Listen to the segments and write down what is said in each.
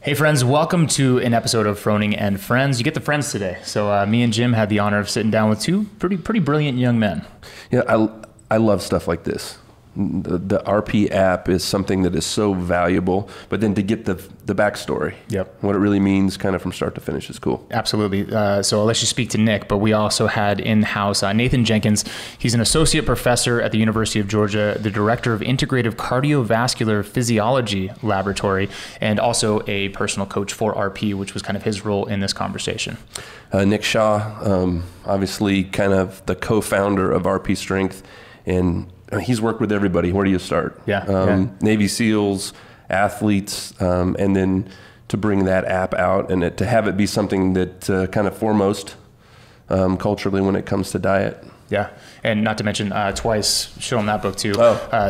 Hey friends, welcome to an episode of Froning and Friends. You get the friends today. So me and Jim had the honor of sitting down with two pretty brilliant young men. Yeah, I love stuff like this. The RP app is something that is so valuable, but then to get the backstory, what it really means kind of from start to finish is cool. Absolutely. So I'll let you speak to Nick, but we also had in-house Nathan Jenkins. He's an associate professor at the University of Georgia, the director of Integrative Cardiovascular Physiology Laboratory, and also a personal coach for RP, which was kind of his role in this conversation. Nick Shaw, obviously kind of the co-founder of RP Strength, and he's worked with everybody. Where do you start? Navy SEALs, athletes, and then to bring that app out and to have it be something that kind of foremost culturally when it comes to diet. Yeah, and not to mention twice, show them that book too.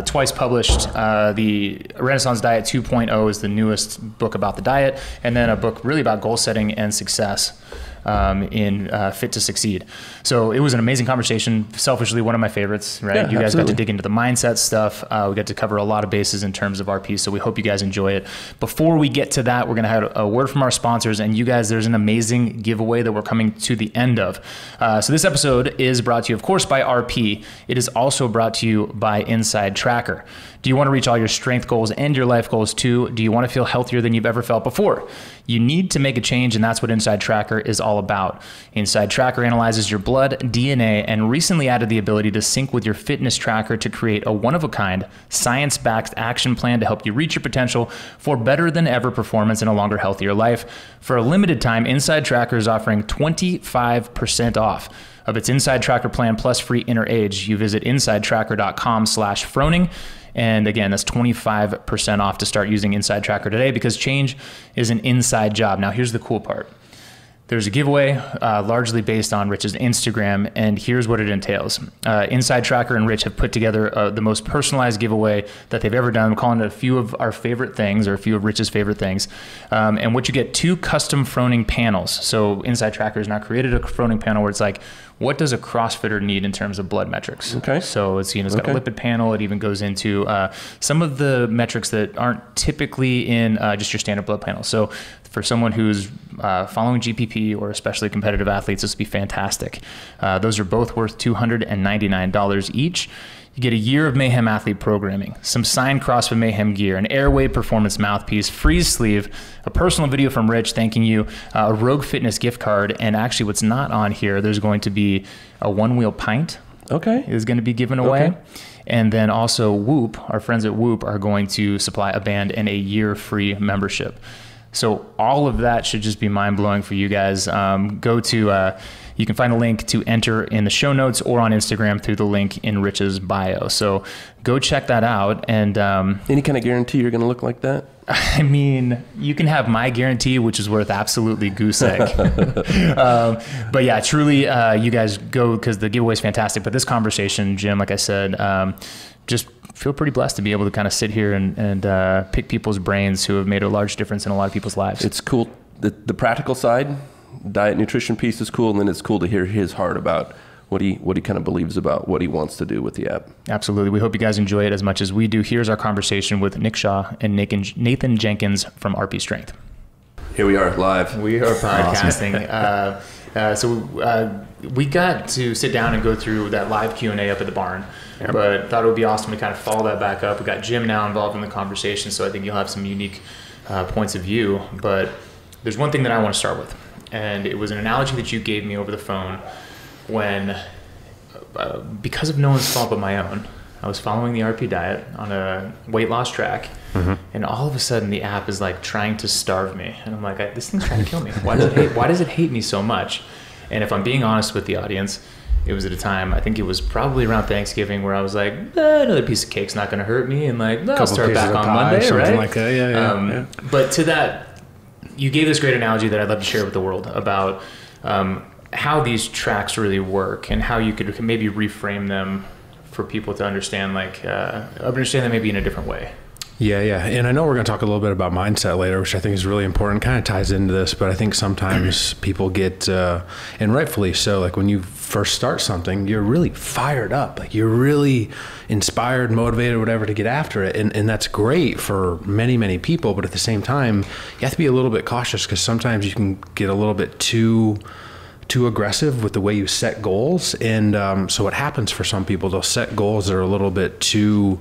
Twice published. The Renaissance Diet 2.0 is the newest book about the diet, and then a book really about goal setting and success in Fit to Succeed. So it was an amazing conversation, selfishly one of my favorites, right? You guys got to dig into the mindset stuff. We got to cover a lot of bases in terms of RP, so we hope you guys enjoy it. Before we get to that, we're going to have a word from our sponsors, and you guys, there's an amazing giveaway that we're coming to the end of. So this episode is brought to you, of course, by RP. It is also brought to you by Inside Tracker. Do you want to reach all your strength goals and your life goals too? Do you want to feel healthier than you've ever felt before? You need to make a change, and that's what Inside Tracker is all about. Inside Tracker analyzes your blood, DNA, and recently added the ability to sync with your fitness tracker to create a one-of-a-kind, science-backed action plan to help you reach your potential for better than ever performance and a longer, healthier life. For a limited time, Inside Tracker is offering 25% off of its Inside Tracker plan plus free inner age. You visit insidetracker.com/froning. And again, that's 25% off to start using Inside Tracker today, because change is an inside job. Now, here's the cool part. There's a giveaway largely based on Rich's Instagram, and here's what it entails. Inside Tracker and Rich have put together the most personalized giveaway that they've ever done. We're calling it a few of our favorite things, or a few of Rich's favorite things. And what you get, 2 custom Froning panels. So Inside Tracker has now created a Froning panel where it's like, what does a CrossFitter need in terms of blood metrics? Okay. So it's, it's got a lipid panel. It even goes into some of the metrics that aren't typically in just your standard blood panel. So for someone who's following GPP or especially competitive athletes, this would be fantastic. Those are both worth $299 each. You get a year of Mayhem athlete programming, some signed CrossFit Mayhem gear, an Airway performance mouthpiece, freeze sleeve, a personal video from Rich thanking you, a Rogue Fitness gift card, and actually what's not on here, there's going to be a one-wheel pint. Is going to be given away. And then also Whoop, our friends at Whoop are going to supply a band and a year free membership. So all of that should just be mind-blowing for you guys. Go to, you can find a link to enter in the show notes or on Instagram through the link in Rich's bio. So go check that out. And any kind of guarantee you're going to look like that? I mean, you can have my guarantee, which is worth absolutely goose egg. But yeah, truly, you guys go, because the giveaway is fantastic. But this conversation, Jim, like I said, just feel pretty blessed to be able to kind of sit here and pick people's brains who have made a large difference in a lot of people's lives. It's cool. The practical side, diet nutrition piece is cool, and then it's cool to hear his heart about what he kind of believes about what he wants to do with the app. Absolutely. We hope you guys enjoy it as much as we do. Here's our conversation with Nick Shaw and Nathan Jenkins from RP Strength. Here we are live. We are podcasting. So we got to sit down and go through that live Q&A up at the barn, but thought it would be awesome to kind of follow that back up. We got Jim now involved in the conversation, so I think you'll have some unique points of view. But there's one thing that I want to start with, and it was an analogy that you gave me over the phone when, because of no one's fault but my own, I was following the RP diet on a weight loss track, and all of a sudden the app is like trying to starve me, and I'm like, this thing's trying to kill me. Why does it hate me so much? And if I'm being honest with the audience, it was at a time, I think it was probably around Thanksgiving, where I was like, another piece of cake's not going to hurt me, and like, I'll start back on Monday, right? Like that. But to that, you gave this great analogy that I'd love to share with the world about how these tracks really work, and how you could maybe reframe them for people to understand, like understand them maybe in a different way. Yeah. And I know we're going to talk a little bit about mindset later, which I think is really important, kind of ties into this, but I think sometimes people get, and rightfully so, like when you first start something, you're really fired up, like you're really inspired, motivated, whatever, to get after it. And that's great for many, many people. But at the same time, you have to be a little bit cautious, because sometimes you can get a little bit too aggressive with the way you set goals. And so what happens for some people, they'll set goals that are a little bit too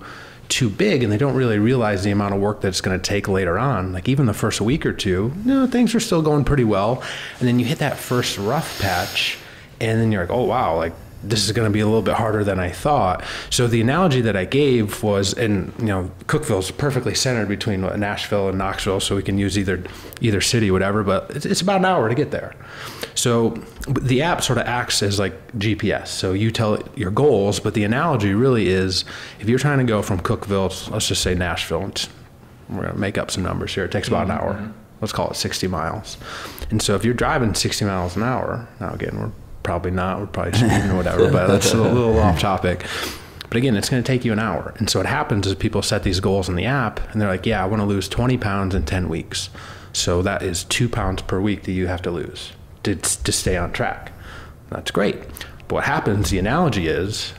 big, and they don't really realize the amount of work that it's going to take later on. Like even the first week or two, things are still going pretty well. And then you hit that first rough patch, and then you're like, oh wow, like this is going to be a little bit harder than I thought. So the analogy that I gave was, and Cookeville's perfectly centered between Nashville and Knoxville, so we can use either city, whatever, but it's about an hour to get there. So the app sort of acts as like GPS. So you tell it your goals, but the analogy really is, if you're trying to go from Cookeville, let's just say Nashville, we're going to make up some numbers here. It takes about an hour. Let's call it 60 miles. And so if you're driving 60 miles an hour, now again, we're probably speeding or whatever, but that's a little off topic. But again, it's going to take you an hour. And so what happens is people set these goals in the app, and they're like, yeah, I want to lose 20 pounds in 10 weeks. So that is 2 pounds per week that you have to lose to stay on track. That's great. But what happens, the analogy is,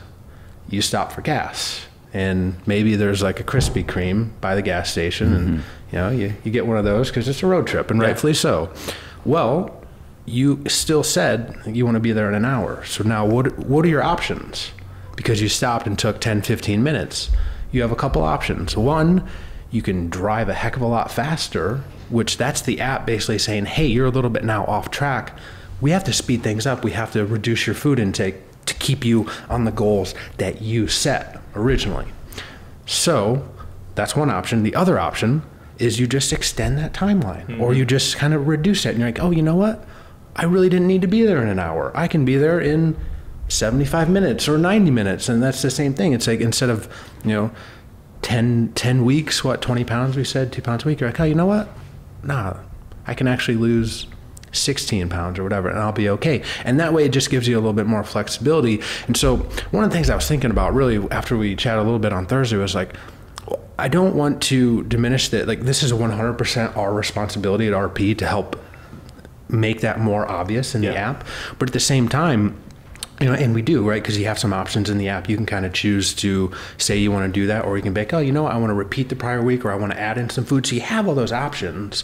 you stop for gas, and maybe there's like a Krispy Kreme by the gas station, and you get one of those because it's a road trip, and rightfully so. Well, you still said you want to be there in an hour. So now what are your options? Because you stopped and took 10, 15 minutes. You have a couple options. One, you can drive a heck of a lot faster, which that's the app basically saying, hey, you're a little bit now off track. We have to speed things up. We have to reduce your food intake to keep you on the goals that you set originally. So that's one option. The other option is you just extend that timeline, or you just kind of reduce it, and you're like, oh, you know what? I really didn't need to be there in an hour. I can be there in 75 minutes or 90 minutes. And that's the same thing. It's like, instead of, 10 weeks, 20 pounds, we said, 2 pounds a week. You're like, oh, you know what? Nah, I can actually lose 16 pounds or whatever, and I'll be okay. And that way it just gives you a little bit more flexibility. And so one of the things I was thinking about really after we chatted a little bit on Thursday was like, I don't want to diminish that. Like, this is 100% our responsibility at RP to help make that more obvious in the app. But at the same time, and we do, right? Because you have some options in the app. You can kind of choose to say you want to do that, or you can be like, oh, I want to repeat the prior week, or I want to add in some food. So you have all those options.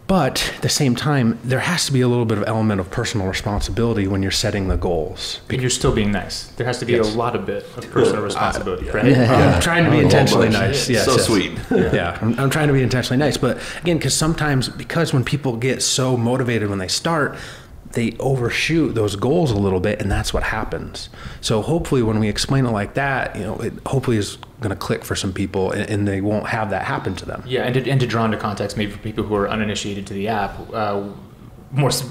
But at the same time, there has to be a little bit of element of personal responsibility when you're setting the goals. And you're still being nice. There has to be a lot of bit of personal responsibility, right? I'm trying to be intentionally nice. Yes, so sweet. I'm trying to be intentionally nice. But again, because when people get so motivated when they start, they overshoot those goals a little bit, and that's what happens. So hopefully when we explain it like that, it hopefully is going to click for some people, and they won't have that happen to them. Yeah, and to draw into context, maybe for people who are uninitiated to the app,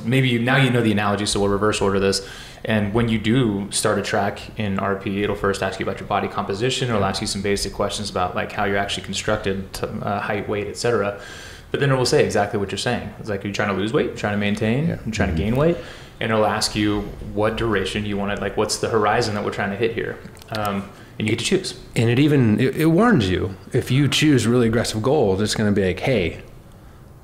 maybe now you know the analogy, so we'll reverse order this. And when you do start a track in RP, it'll first ask you about your body composition. It'll ask you some basic questions about like how you're actually constructed, height, weight, etc. But then it will say exactly what you're saying. It's like, are you trying to lose weight? You're trying to maintain? You're trying to gain weight? And it'll ask you what duration you want to, like, what's the horizon that we're trying to hit here? And you get to choose. And it warns you. If you choose really aggressive goals, it's going to be like, hey,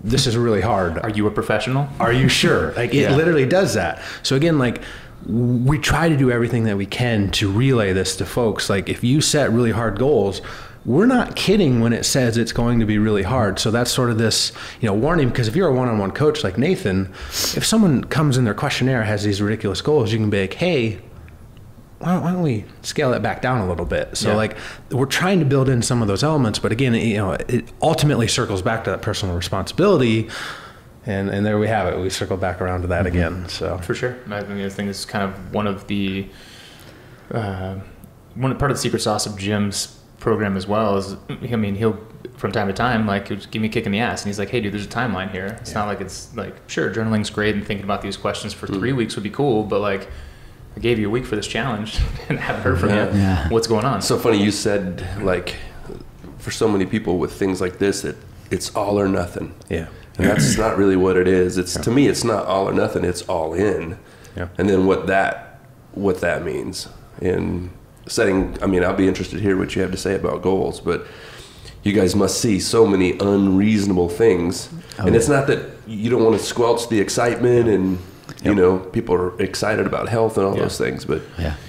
this is really hard. Are you a professional? Are you sure? Like, it literally does that. So again, like, we try to do everything that we can to relay this to folks. Like, if you set really hard goals, we're not kidding when it says it's going to be really hard. So that's sort of this, warning, because if you're a one-on-one coach like Nathan, if someone comes in their questionnaire, has these ridiculous goals, you can be like, hey, why don't we scale that back down a little bit? So like, we're trying to build in some of those elements, but again, it ultimately circles back to that personal responsibility. And there we have it. We circle back around to that again. So for sure. I think it's kind of one of the, part of the secret sauce of Jim's program as well is, he'll from time to time, like, he'll just give me a kick in the ass, and he's like, hey dude, there's a timeline here. It's not like, it's like, sure, journaling's great and thinking about these questions for 3 weeks would be cool, but like, I gave you a week for this challenge and haven't heard from you. What's going on? So funny you said, like, for so many people with things like this, it's all or nothing. And that's not really what it is. It's to me, it's not all or nothing, it's all in. And then what that means in setting, I'll be interested to hear what you have to say about goals, but you guys must see so many unreasonable things. And it's not that you don't want to squelch the excitement and, you know, people are excited about health and all those things, but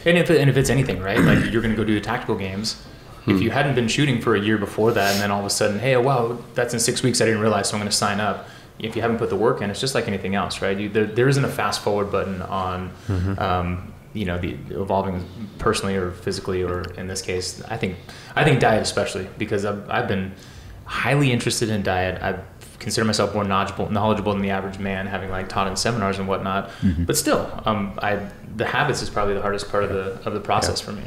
And if it's anything, right? Like you're going to go do the tactical games. If you hadn't been shooting for a year before that, and then all of a sudden, hey, wow, that's in 6 weeks, I didn't realize, so I'm going to sign up. If you haven't put the work in, it's just like anything else, right? There isn't a fast forward button on, you know, the evolving personally or physically, or in this case, I think diet especially, because I've been highly interested in diet. I consider myself more knowledgeable than the average man, having like taught in seminars and whatnot. But still, the habits is probably the hardest part of the process for me.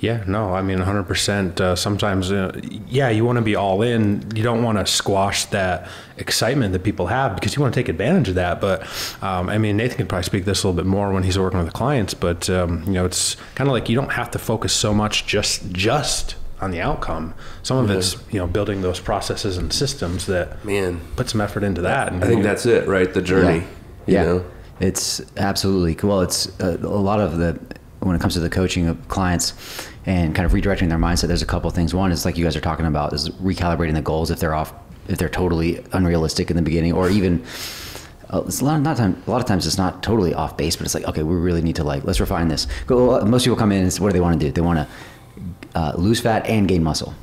Yeah, no, I mean, 100%. Sometimes, you want to be all in. You don't want to squash that excitement that people have because you want to take advantage of that. But, I mean, Nathan could probably speak this a little bit more when he's working with the clients. But, you know, it's kind of like you don't have to focus so much just on the outcome. Some of it's, you know, building those processes and systems that put some effort into that. I think that's it, right? The journey. You know? It's absolutely cool. Well, it's a lot of when it comes to the coaching of clients and kind of redirecting their mindset, there's a couple of things. One is like you guys are talking about is recalibrating the goals if they're off, if they're totally unrealistic in the beginning, or even it's a lot of times it's not totally off base, but it's like, okay, we really need to let's refine this. Most people come in and what do they want to do? They want to lose fat and gain muscle.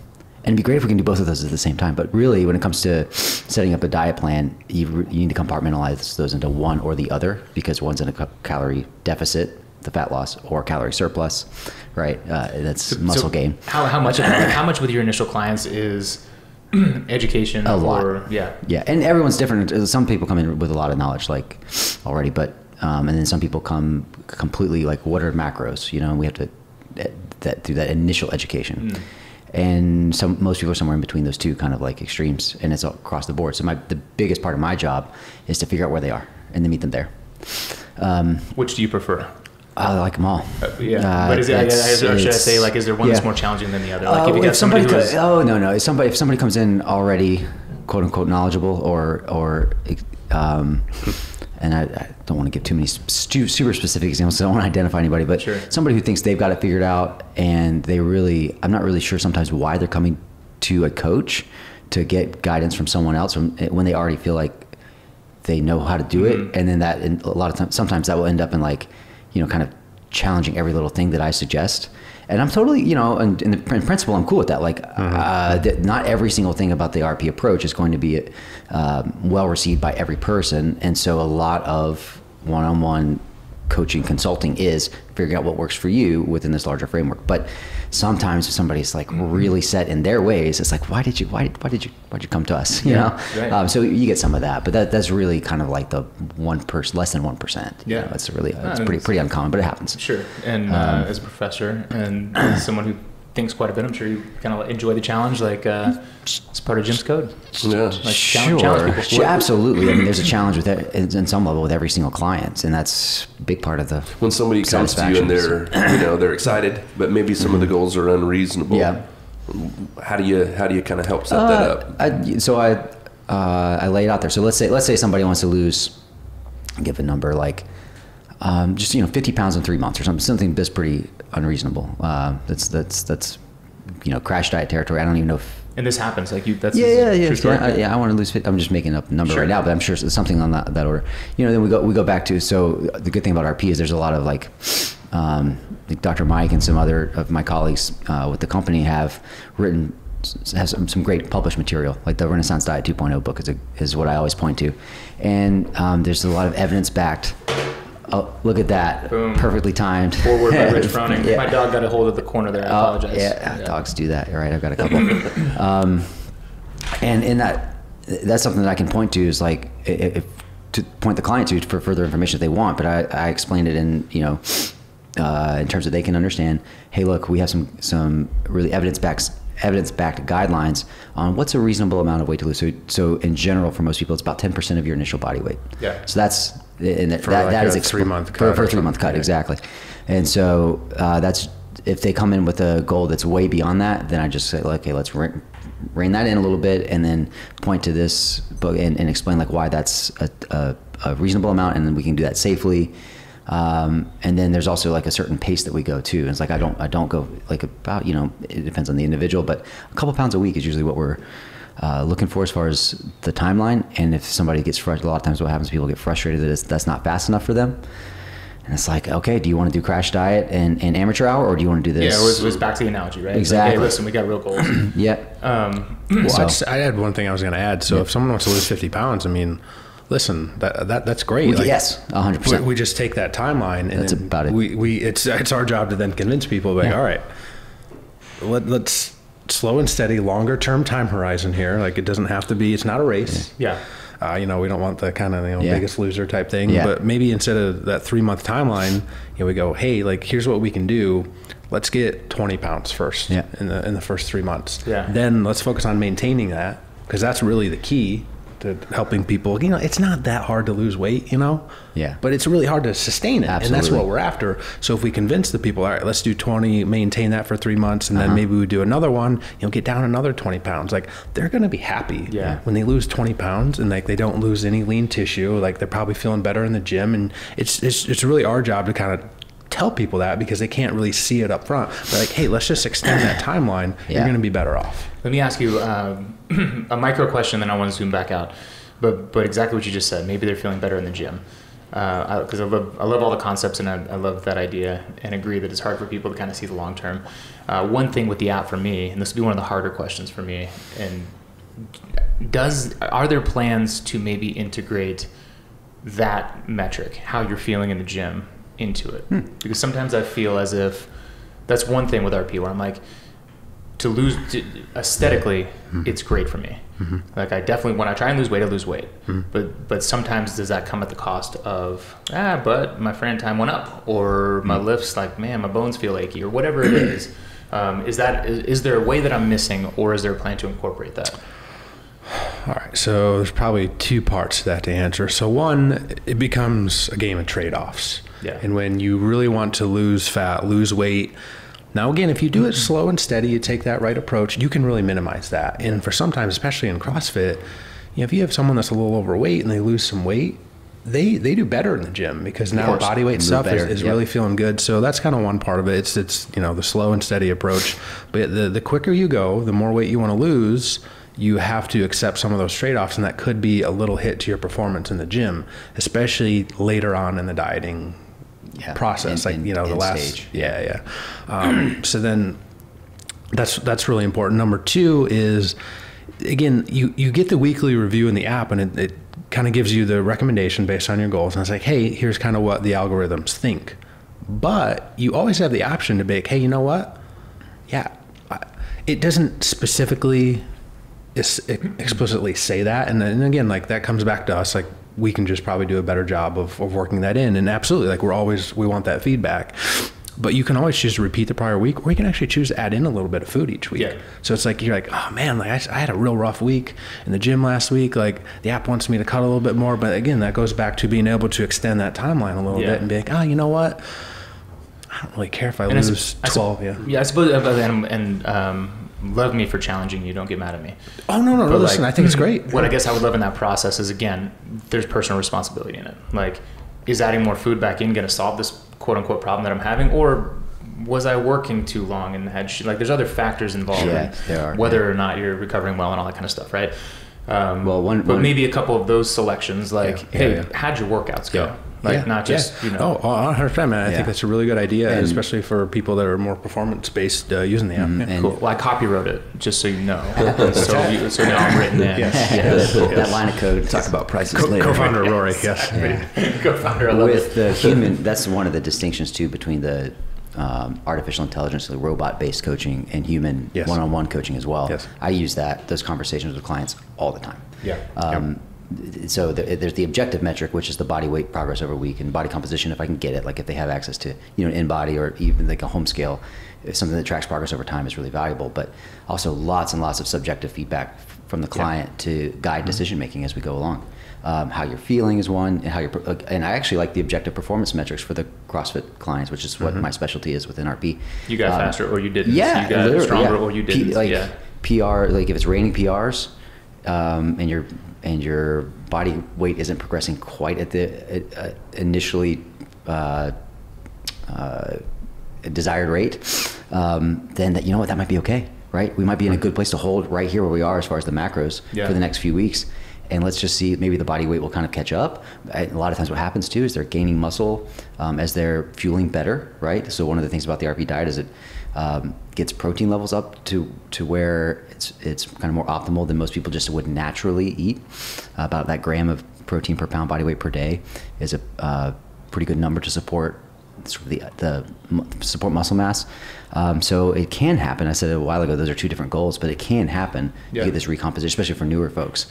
And it'd be great if we can do both of those at the same time. But really, when it comes to setting up a diet plan, you need to compartmentalize those into one or the other, because one's in a calorie deficit, the fat loss, or calorie surplus, right? That's muscle gain. How much of that, how much with your initial clients is education? A lot. Yeah. And everyone's different. Some people come in with a lot of knowledge, like already, but and then some people come completely like, what are macros? You know, and we have to do that initial education. And most people are somewhere in between those two kind of like extremes, and it's across the board. So the biggest part of my job is to figure out where they are and then meet them there. Which do you prefer? I like them all. But should I say, like, is there one that's more challenging than the other? Like, if you got somebody no. If somebody comes in already, quote unquote, knowledgeable, or and I don't want to give too many super specific examples, so I don't want to identify anybody, but somebody who thinks they've got it figured out, and I'm not really sure sometimes why they're coming to a coach to get guidance from someone else when they already feel like they know how to do it. And then that, a lot of times, sometimes that will end up in like, you know, kind of challenging every little thing that I suggest. And I'm totally, you know, in principle, I'm cool with that. Like, not every single thing about the RP approach is going to be well received by every person. And so a lot of one-on-one coaching consulting is figuring out what works for you within this larger framework. But sometimes if somebody's like really set in their ways, it's like, why did you come to us? You know? Right. So you get some of that, but that's really kind of like the less than 1%. Yeah. You know, it's really, it's pretty uncommon, but it happens. Sure. And as a professor and as someone who thinks quite a bit, I'm sure you kind of enjoy the challenge, like it's part of Jim's code. Like challenge people. Absolutely. I mean, there's a challenge with in some level with every single client, and that's a big part of the when somebody comes to you and they're excited, but maybe some of the goals are unreasonable. Yeah. How do you kind of help set that up? I lay it out there. So let's say somebody wants to lose, give a number like just 50 pounds in 3 months or something that's pretty unreasonable. That's crash diet territory. I don't even know if. And this happens, like you. That's I want to lose 50. I'm just making up a number right now, but I'm sure it's something on that order. Then we go back to. So the good thing about RP is there's a lot of like Dr. Mike and some other of my colleagues with the company has some great published material. Like the Renaissance Diet 2.0 book is what I always point to, and there's a lot of evidence backed. Oh, look at that. Boom. Perfectly timed. Forward by Rich Browning. Yeah. My dog got a hold of the corner there. I apologize. Yeah, dogs do that. You're right. I've got a couple. And in that's something that I can point to is like, to point the client to for further information if they want, but I explained it in terms that they can understand, hey, look, we have some really evidence-backed guidelines on what's a reasonable amount of weight to lose. So in general, for most people, it's about 10% of your initial body weight. Yeah. So that's, and that is a 3-month cut. For a 3-month cut, exactly. And so that's, if they come in with a goal that's way beyond that, then I just say, okay, let's rein that in a little bit, and then point to this book and explain like why that's a reasonable amount, and then we can do that safely. And then there's also like a certain pace that we go to. And it's like, I don't go like about, it depends on the individual, but a couple pounds a week is usually what we're looking for as far as the timeline. And if somebody gets frustrated, a lot of times what happens, people get frustrated that that's not fast enough for them. And it's like, okay, do you want to do crash diet and amateur hour, or do you want to do this? Yeah, it was back to the analogy, right? Exactly. Like, hey, listen, we got real goals. Yeah. I had one thing I was going to add. So if someone wants to lose 50 pounds, I mean, listen, that's great. Like, yes, 100%. We just take that timeline, and that's about it. It's our job to then convince people, like, all right, let's slow and steady, longer term time horizon here. Like, it doesn't have to be. It's not a race. Yeah. We don't want the kind of biggest loser type thing, but maybe instead of that 3-month timeline, we go, hey, like, here's what we can do. Let's get 20 pounds first in the first 3 months. Yeah. Then let's focus on maintaining that, because that's really the key to helping people. It's not that hard to lose weight, but it's really hard to sustain it. Absolutely. And that's what we're after. So if we convince the people, all right, let's do 20, maintain that for 3 months, and then maybe we do another one, get down another 20 pounds. Like, they're going to be happy when they lose 20 pounds and like they don't lose any lean tissue. Like, they're probably feeling better in the gym. And it's really our job to kind of tell people that, because they can't really see it up front. But like, hey, let's just extend that timeline. You're going to be better off. Let me ask you a micro question, then I want to zoom back out. But exactly what you just said. Maybe they're feeling better in the gym. Because I love all the concepts, and I love that idea, and agree that it's hard for people to kind of see the long term. One thing with the app for me, and this will be one of the harder questions for me, and are there plans to maybe integrate that metric, how you're feeling in the gym, into it? Because sometimes I feel as if that's one thing with RP where I'm like, aesthetically, it's great for me. Like, I definitely, when I try and lose weight, I lose weight. But sometimes does that come at the cost of, but my friend time went up, or my lifts, like, man, my bones feel achy, or whatever it is. Is there a way that I'm missing, or is there a plan to incorporate that? All right, so there's probably 2 parts to that to answer. So one, it becomes a game of trade-offs. Yeah. And when you really want to lose fat, lose weight, now again, if you do it slow and steady, you take that right approach, you can really minimize that. And for sometimes, especially in CrossFit, if you have someone that's a little overweight and they lose some weight, they do better in the gym, because now the body weight stuff is really feeling good. So that's kind of one part of it. It's the slow and steady approach. But the quicker you go, the more weight you want to lose, you have to accept some of those trade-offs, and that could be a little hit to your performance in the gym, especially later on in the dieting process, the last stage. So then that's really important. Number 2 is, again, you get the weekly review in the app, and it kind of gives you the recommendation based on your goals, and it's like, hey, here's kind of what the algorithms think. But you always have the option to be like, hey, you know what, it doesn't specifically explicitly say that, and then again, like, that comes back to us. Like, we can just probably do a better job of working that in. And absolutely, like, we want that feedback. But you can always choose to repeat the prior week, or you can actually choose to add in a little bit of food each week. So it's like, you're like, oh man, like, I had a real rough week in the gym last week. Like, the app wants me to cut a little bit more. But again, that goes back to being able to extend that timeline a little bit and be like, you know what? I don't really care if I lose 12. I suppose, and love me for challenging you. Don't get mad at me. Oh, no. Listen, I think it's great. What I guess I would love in that process is, again, there's personal responsibility in it. Like, is adding more food back in going to solve this quote unquote problem that I'm having? Or was I working too long and like, there's other factors involved in whether or not you're recovering well and all that kind of stuff, right? But maybe a couple of those selections, like, hey, how'd your workouts go? Like, not just, Oh, 100%, man. I think that's a really good idea, especially for people that are more performance-based using the app. Cool. Well, I copywrote it, just so you know. so now I'm written in. That line of code, talk about prices later. Co-founder Rory, Co-founder, I love With the human, that's one of the distinctions, too, between the artificial intelligence, the robot-based coaching, and human one-on-one coaching as well. I use those conversations with clients all the time. So there's the objective metric, which is the body weight progress over a week, and body composition, if I can get it, like if they have access to an in-body or even like a home scale, something that tracks progress over time is really valuable. But also lots and lots of subjective feedback from the client to guide decision making as we go along. How you're feeling is one, and and I actually like the objective performance metrics for the CrossFit clients, which is what my specialty is within RP. You got faster, or you didn't. You got stronger, or you didn't. PR, like if it's raining PRs, and your body weight isn't progressing quite at the initially desired rate, then that, you know what, that might be okay, right? We might be in a good place to hold right here where we are as far as the macros for the next few weeks. And let's just see, maybe the body weight will kind of catch up. A lot of times what happens too is they're gaining muscle as they're fueling better, right? So one of the things about the RP diet is it gets protein levels up to where it's kind of more optimal than most people just would naturally eat. About that gram of protein per pound body weight per day is a pretty good number to support support muscle mass. So it can happen. I said a while ago, those are two different goals, but it can happen. You get this recomposition, especially for newer folks.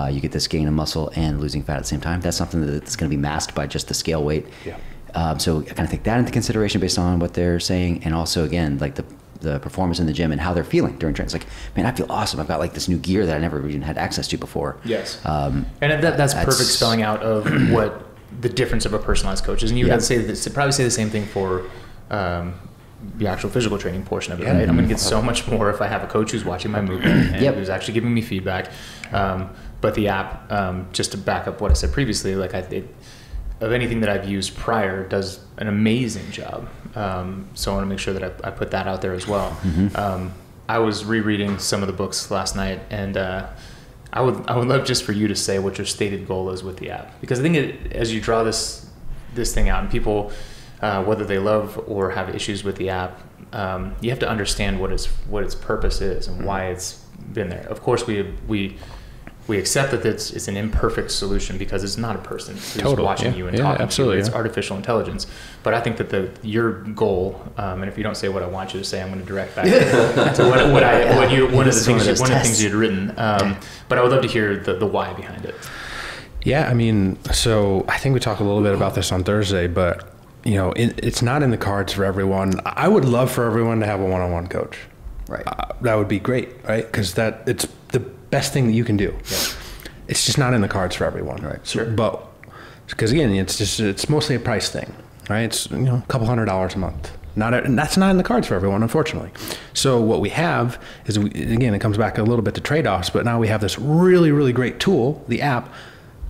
You get this gain of muscle and losing fat at the same time. That's something that's going to be masked by just the scale weight. So I kind of take that into consideration based on what they're saying. And also, again, like the performance in the gym and how they're feeling during training. It's like, man, I feel awesome. I've got like this new gear that I never even had access to before. And that's perfect spelling out of what the difference of a personalized coach is. And you would probably say the same thing for the actual physical training portion of it, right? I'm going to get so much more if I have a coach who's watching my movement and who's actually giving me feedback. But the app, just to back up what I said previously, like of anything that I've used prior, does an amazing job. So I want to make sure that I put that out there as well. I was rereading some of the books last night, and I would love just for you to say what your stated goal is with the app, because I think as you draw this thing out, and people, whether they love or have issues with the app, you have to understand what its purpose is and why it's been there. Of course, we accept that it's an imperfect solution because it's not a person who's watching you and talking to you. It's artificial intelligence. But I think that your goal, and if you don't say what I want you to say, I'm going to direct back to one of the things you'd written. But I would love to hear the why behind it. Yeah, I mean, so I think we talked a little bit about this on Thursday, but you know, it's not in the cards for everyone. I would love for everyone to have a one-on-one coach. Right. That would be great, right? Because it's the best thing that you can do. It's just not in the cards for everyone. Right. So, but because again, it's mostly a price thing, right? It's a couple $100 a month. And that's not in the cards for everyone, unfortunately. So what we have is, again, it comes back a little bit to trade-offs, but now we have this really, really great tool, the app,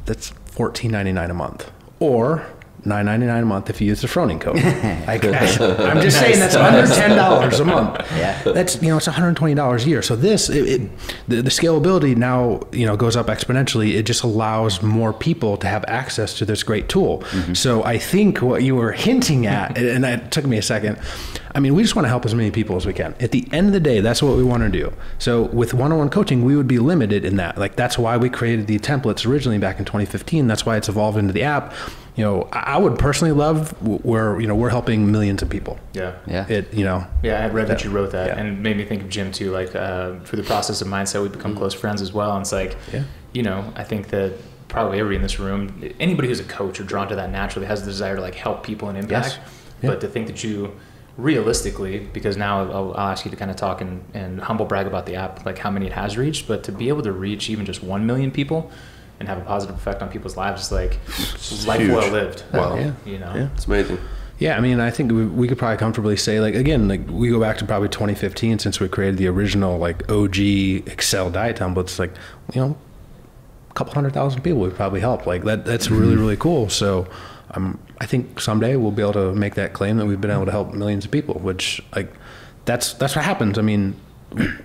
that's $14.99 a month, or $9.99 a month if you use the Froning code. I'm just saying that's under $10 a month. That's it's $120 a year. So the scalability now goes up exponentially. It just allows more people to have access to this great tool. So I think what you were hinting at, and that took me a second. I mean, we just want to help as many people as we can. At the end of the day, that's what we want to do. So with one-on-one coaching, we would be limited in that. Like, that's why we created the templates originally back in 2015. That's why it's evolved into the app. I would personally love where we're helping millions of people. I had read that you wrote that, and it made me think of Jim too. Like through the process of Mindset, we've become close friends as well. And it's like, I think that probably everybody in this room, anybody who's a coach or drawn to that naturally, has the desire to like help people and impact. But to think that you realistically, because now I'll ask you to kind of talk and humble brag about the app, like how many it has reached, but to be able to reach even just 1 million people and have a positive effect on people's lives, is like life well lived. Wow. It's amazing. Yeah, I mean, I think we could probably comfortably say, like, again, like we go back to probably 2015 since we created the original like OG Excel diet templates, like, a couple 100,000 people we've probably helped. Like that's really, really cool. So I think someday we'll be able to make that claim that we've been able to help millions of people, which like that's what happens. I mean,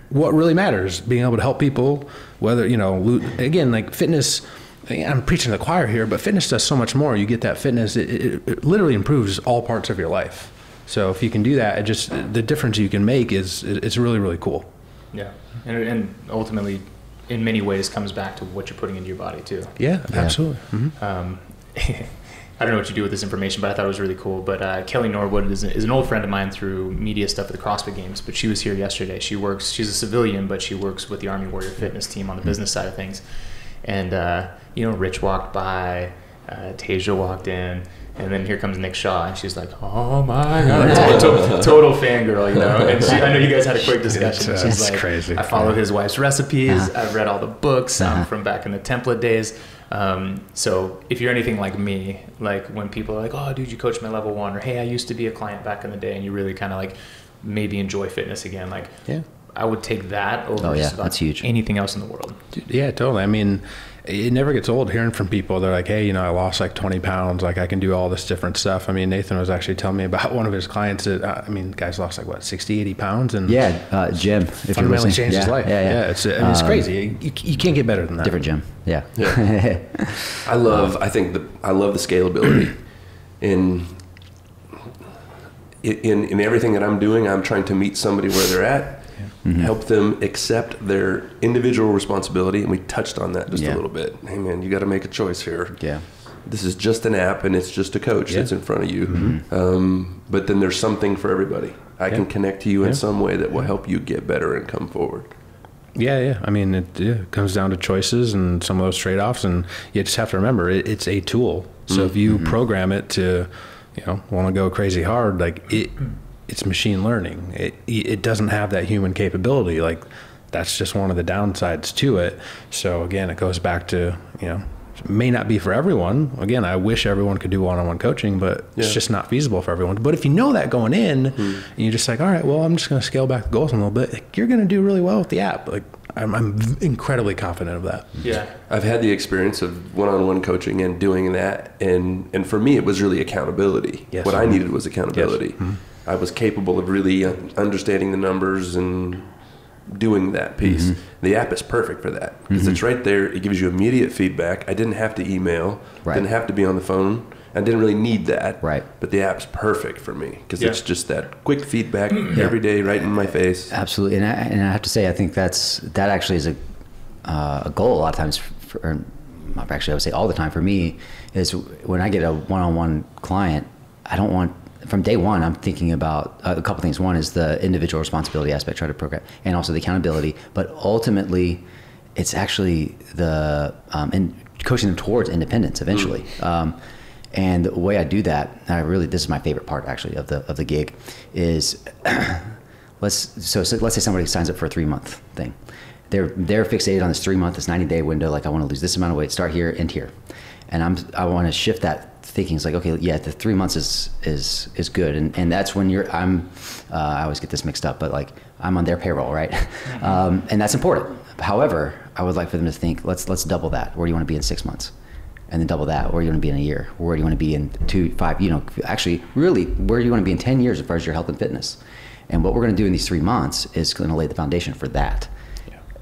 what really matters, being able to help people, whether, again, like fitness, I'm preaching to the choir here, but fitness does so much more. You get that fitness, it literally improves all parts of your life. So if you can do that, the difference you can make it's really, really cool. Yeah. And ultimately, in many ways, comes back to what you're putting into your body too. Yeah, absolutely. I don't know what you do with this information, but I thought it was really cool. But Kelly Norwood is an old friend of mine through media stuff at the CrossFit Games, but she was here yesterday. She's a civilian, but she works with the Army Warrior Fitness team on the business side of things. And, Rich walked by, Tasia walked in, and then here comes Nick Shaw, and she's like, oh my God, total fangirl, And I know you guys had a quick discussion. She's like, crazy. I follow his wife's recipes. I've read all the books from back in the template days. So if you're anything like me, like when people are like, oh dude, you coached my level 1, or hey, I used to be a client back in the day, and you really kind of like maybe enjoy fitness again, I would take that over just about that's huge. anything else in the world. Dude, yeah, totally. I mean, it never gets old hearing from people. They're like, hey, you know, I lost like 20 pounds. Like I can do all this different stuff. I mean, Nathan was actually telling me about one of his clients that, I mean, the guy's lost like what, 60, 80 pounds. And Jim. Fundamentally changed his life. Yeah. It's crazy. You can't get better than that. Different Jim. Yeah. I love the scalability in everything that I'm doing. I'm trying to meet somebody where they're at. Help them accept their individual responsibility, and we touched on that just a little bit. Hey man, you got to make a choice here. This is just an app, and it's just a coach that's in front of you. But then there's something for everybody. I can connect to you in some way that will help you get better and come forward. I mean, it comes down to choices and some of those trade-offs, and you just have to remember it's a tool. So if you program it to, you know, want to go crazy hard, like it's machine learning. It doesn't have that human capability. Like that's just one of the downsides to it. So again, it goes back to, you know, it may not be for everyone. Again, I wish everyone could do one-on-one coaching, but it's just not feasible for everyone. But if you know that going in, and you're just like, all right, well, I'm just going to scale back the goals a little bit, like, you're going to do really well with the app. Like I'm incredibly confident of that. I've had the experience of one-on-one coaching and doing that. And for me, it was really accountability. What I needed was accountability. I was capable of really understanding the numbers and doing that piece. The app is perfect for that because it's right there. It gives you immediate feedback. I didn't have to email, didn't have to be on the phone. I didn't really need that. But the app's perfect for me because it's just that quick feedback every day right in my face. Absolutely. And I have to say, I think that actually is a goal a lot of times actually I would say all the time for me is when I get a one-on-one client, I don't want, from day one, I'm thinking about a couple things. One is the individual responsibility aspect, try to program, and also the accountability. But ultimately, it's actually the coaching them towards independence eventually. And the way I do that, this is my favorite part actually of the gig, is let's say somebody signs up for a 3-month thing. They're fixated on this 3-month, this 90-day window. Like I want to lose this amount of weight, start here, end here, and I want to shift that thinking. It's like, okay, the 3 months is good, and that's when I always get this mixed up, but like I'm on their payroll, right? And that's important. However, I would like for them to think, let's double that. Where do you want to be in 6 months? And then double that. Where do you want to be in a year? Where do you want to be in 2, 5? You know, actually, really, where do you want to be in 10 years as far as your health and fitness? And what we're going to do in these 3 months is going to lay the foundation for that.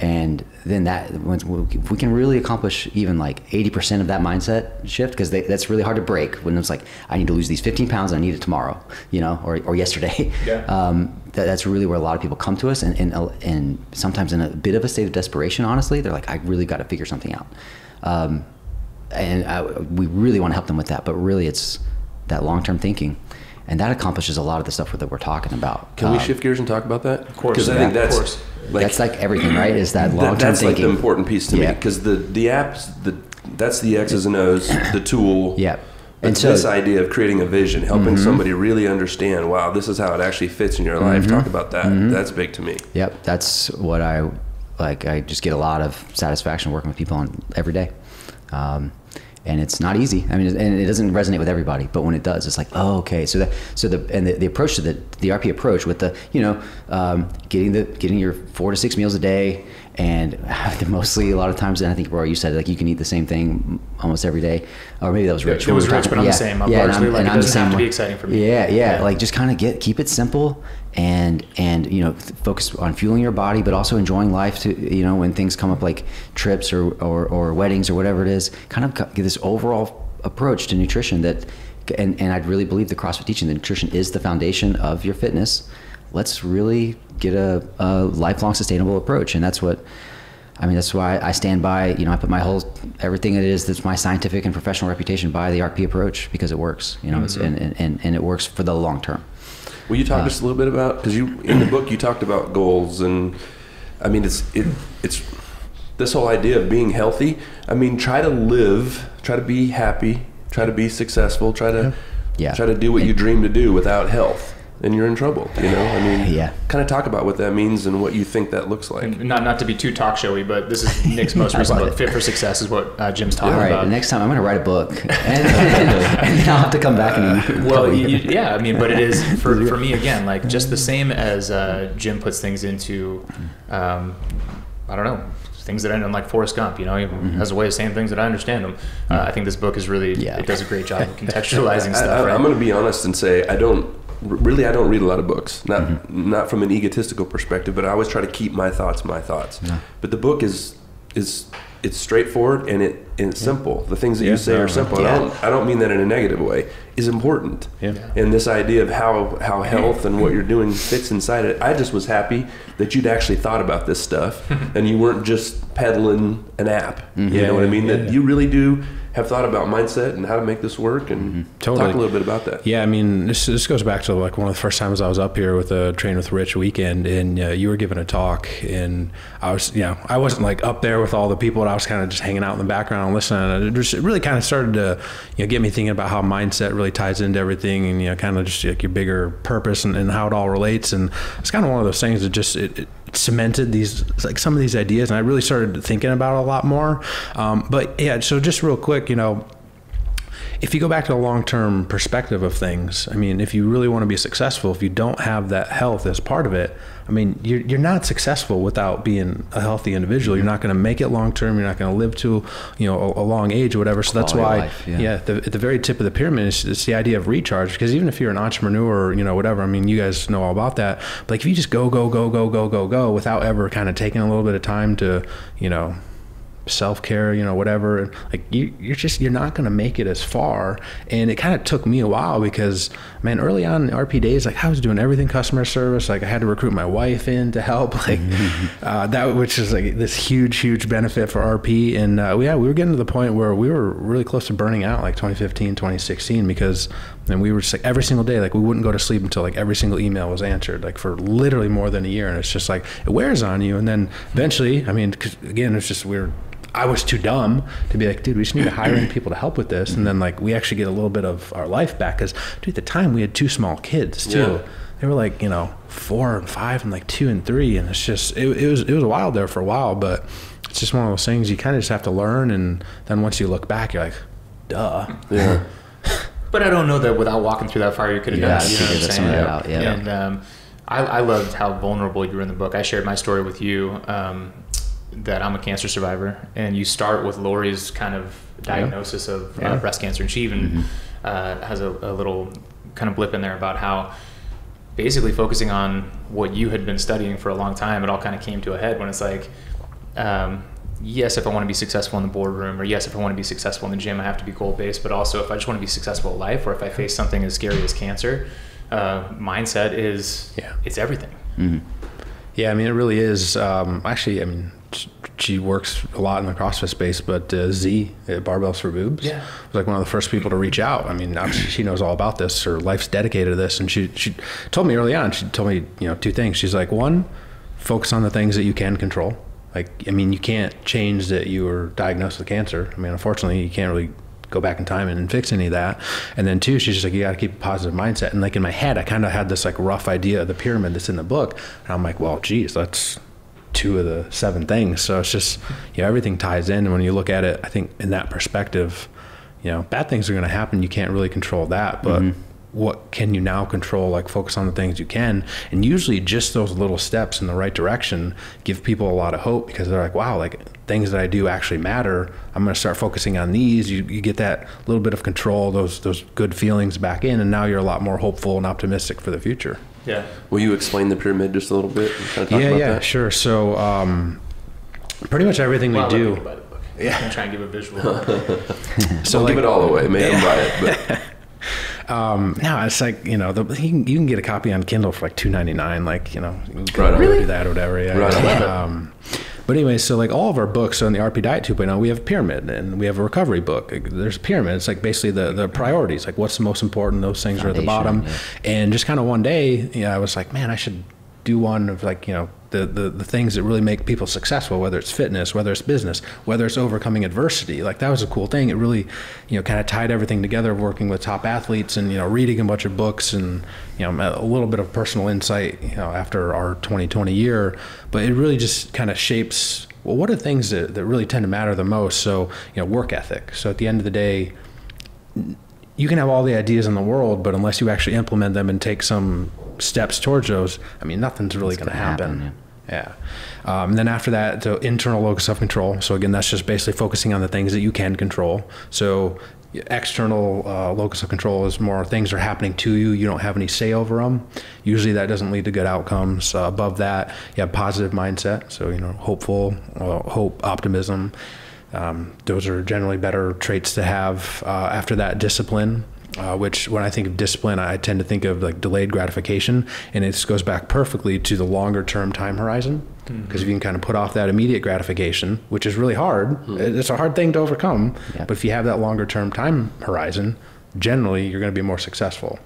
And then if we can really accomplish even like 80% of that mindset shift, because that's really hard to break when it's like, I need to lose these 15 pounds, I need it tomorrow, you know, or yesterday. That's really where a lot of people come to us, and sometimes in a bit of a state of desperation, honestly, they're like, I really got to figure something out. We really want to help them with that, but really it's that long-term thinking. And that accomplishes a lot of the stuff that we're talking about. Can we shift gears and talk about that? Of course. Because I think that's like everything, right? Is that long-term that's thinking. Like the important piece to me. Because the apps, that's the X's and O's, the tool. And so this idea of creating a vision, helping somebody really understand, wow, this is how it actually fits in your life. Talk about that. That's big to me. That's what I like. I just get a lot of satisfaction working with people on every day. And it's not easy. I mean, and it doesn't resonate with everybody, but when it does, it's like, oh, okay. So the approach to the RP approach with the, you know, getting your 4 to 6 meals a day, and mostly a lot of times, and I think Roy, you said like you can eat the same thing almost every day, or maybe that was Rich. It was Rich, but I'm the same. I'm largely like, it doesn't have to be exciting for me. Like just kind of keep it simple, and you know, focus on fueling your body, but also enjoying life to, you know, when things come up like trips or weddings or whatever it is, kind of get this overall approach to nutrition that, and I'd really believe the CrossFit teaching that nutrition is the foundation of your fitness. Let's really get a lifelong sustainable approach. And that's why I stand by, you know, I put everything it is that's my scientific and professional reputation by the RP approach, because it works, you know, it's, and it works for the long term. Will you talk just a little bit about, because in the book you talked about goals, and I mean, it's this whole idea of being healthy. I mean, try to be happy, try to be successful, try to do what you dream to do without health, and you're in trouble, you know? I mean, kind of talk about what that means and what you think that looks like. And not to be too talk showy, but this is Nick's most recent book, Fit for Success, is what Jim's talking about. The next time I'm going to write a book, and I'll have to come back and I mean, but it is for me again, like just the same as Jim puts things into, I don't know, things that I know, like Forrest Gump, he has a way of saying things that I understand them. I think this book is really, it does a great job of contextualizing stuff. Right? I'm going to be honest and say I don't read a lot of books, not from an egotistical perspective, but I always try to keep my thoughts. Yeah. But the book is it's straightforward and it's simple. The things that you say are simple. And I don't mean that in a negative way. Is important. And this idea of how health and what you're doing fits inside it. I just was happy that you'd actually thought about this stuff and you weren't just peddling an app. You know what I mean? That you really do have thought about mindset and how to make this work, and talk a little bit about that. Yeah, I mean, this goes back to like one of the first times I was up here with a Train with Rich weekend, and you were giving a talk, and I was, I wasn't like up there with all the people, and I was kind of just hanging out in the background and listening, and it really kind of started to, get me thinking about how mindset really ties into everything, and kind of just like your bigger purpose and how it all relates. And it's kind of one of those things that just it cemented these, like some of these ideas, and I really started thinking about it a lot more. But yeah, so just real quick, if you go back to the long-term perspective of things, I mean, if you really want to be successful, if you don't have that health as part of it, I mean, you're not successful without being a healthy individual. You're not going to make it long-term. You're not going to live to, a long age or whatever. So that's why, at the very tip of the pyramid, it's the idea of recharge. Because even if you're an entrepreneur, or, whatever, I mean, you guys know all about that. But like, if you just go without ever kind of taking a little bit of time to, self-care, whatever, like you're not going to make it as far. And it kind of took me a while because, man, early on in RP days, like I was doing everything customer service. Like I had to recruit my wife in to help, like that, which is like this huge benefit for RP. And we were getting to the point where we were really close to burning out, like 2015, 2016, because then we were just like every single day, like we wouldn't go to sleep until like every single email was answered, like for literally more than a year. And it's just like, it wears on you. And then eventually, I mean, 'cause again, it's just I was too dumb to be like, dude, we just need to hire in people to help with this. And then like, we actually get a little bit of our life back. Cause dude, at the time we had two small kids too. Yeah. They were like, 4 and 5 and like 2 and 3. And it's just, it was wild there for a while, but it's just one of those things you kind of just have to learn. And then once you look back, you're like, duh. Yeah. But I don't know that without walking through that fire, you could have done it. You know what I'm saying? Out, yeah. And I loved how vulnerable you were in the book. I shared my story with you, that I'm a cancer survivor, and you start with Lori's kind of diagnosis of breast cancer, and she even has a little kind of blip in there about how basically focusing on what you had been studying for a long time, it all kind of came to a head when it's like, yes, if I want to be successful in the boardroom, or yes, if I want to be successful in the gym, I have to be goal-based, but also if I just want to be successful in life, or if I face something as scary as cancer, mindset is, it's everything. Yeah, I mean, it really is. Actually, I mean, she works a lot in the CrossFit space, but Z at Barbells for Boobs was like one of the first people to reach out. I mean, obviously she knows all about this. Her life's dedicated to this. And she told me early on, she told me, 2 things. She's like, 1, focus on the things that you can control. Like, I mean, you can't change that you were diagnosed with cancer. I mean, unfortunately, you can't really go back in time and fix any of that. And then 2, she's just like, you got to keep a positive mindset. And like in my head, I kind of had this like rough idea of the pyramid that's in the book. And I'm like, well, geez, that's 2 of the 7 things. So it's just, everything ties in. And when you look at it, I think in that perspective, bad things are going to happen. You can't really control that, but what can you now control? Like focus on the things you can. And usually just those little steps in the right direction give people a lot of hope, because they're like, wow, like things that I do actually matter. I'm going to start focusing on these. You get that little bit of control, those good feelings back in, and now you're a lot more hopeful and optimistic for the future. Yeah. Will you explain the pyramid just a little bit? And kind of talk about that? Sure. So pretty much everything we do. I'm going to try and give a visual. So like, give it all away. Make them buy it. But. No, it's like, you can get a copy on Kindle for like $2.99. Like, you can really do that or whatever. Yeah. Right. But anyway, so like all of our books, so in the RP Diet 2.0, we have a pyramid, and we have a recovery book. There's a pyramid. It's like basically the priorities, like what's the most important. Those things are at the bottom. Yeah. And just kind of one day, I was like, man, I should do one of like, the things that really make people successful, whether it's fitness, whether it's business, whether it's overcoming adversity. Like that was a cool thing. It really, kind of tied everything together, working with top athletes and, reading a bunch of books and, a little bit of personal insight, after our 2020 year. But it really just kind of shapes, well, what are things that really tend to matter the most? So, work ethic. So at the end of the day, you can have all the ideas in the world, but unless you actually implement them and take some steps towards those, I mean, nothing's really going to happen. Yeah. And then after that, the internal locus of control. So again, that's just basically focusing on the things that you can control. So external locus of control is more things are happening to you. You don't have any say over them. Usually that doesn't lead to good outcomes. Above that, you have positive mindset. So, hopeful, hope, optimism. Those are generally better traits to have. After that, discipline. Which when I think of discipline, I tend to think of like delayed gratification, and it goes back perfectly to the longer term time horizon. Because if you can kind of put off that immediate gratification, which is really hard, it's a hard thing to overcome. Yeah. But if you have that longer term time horizon, generally you're going to be more successful.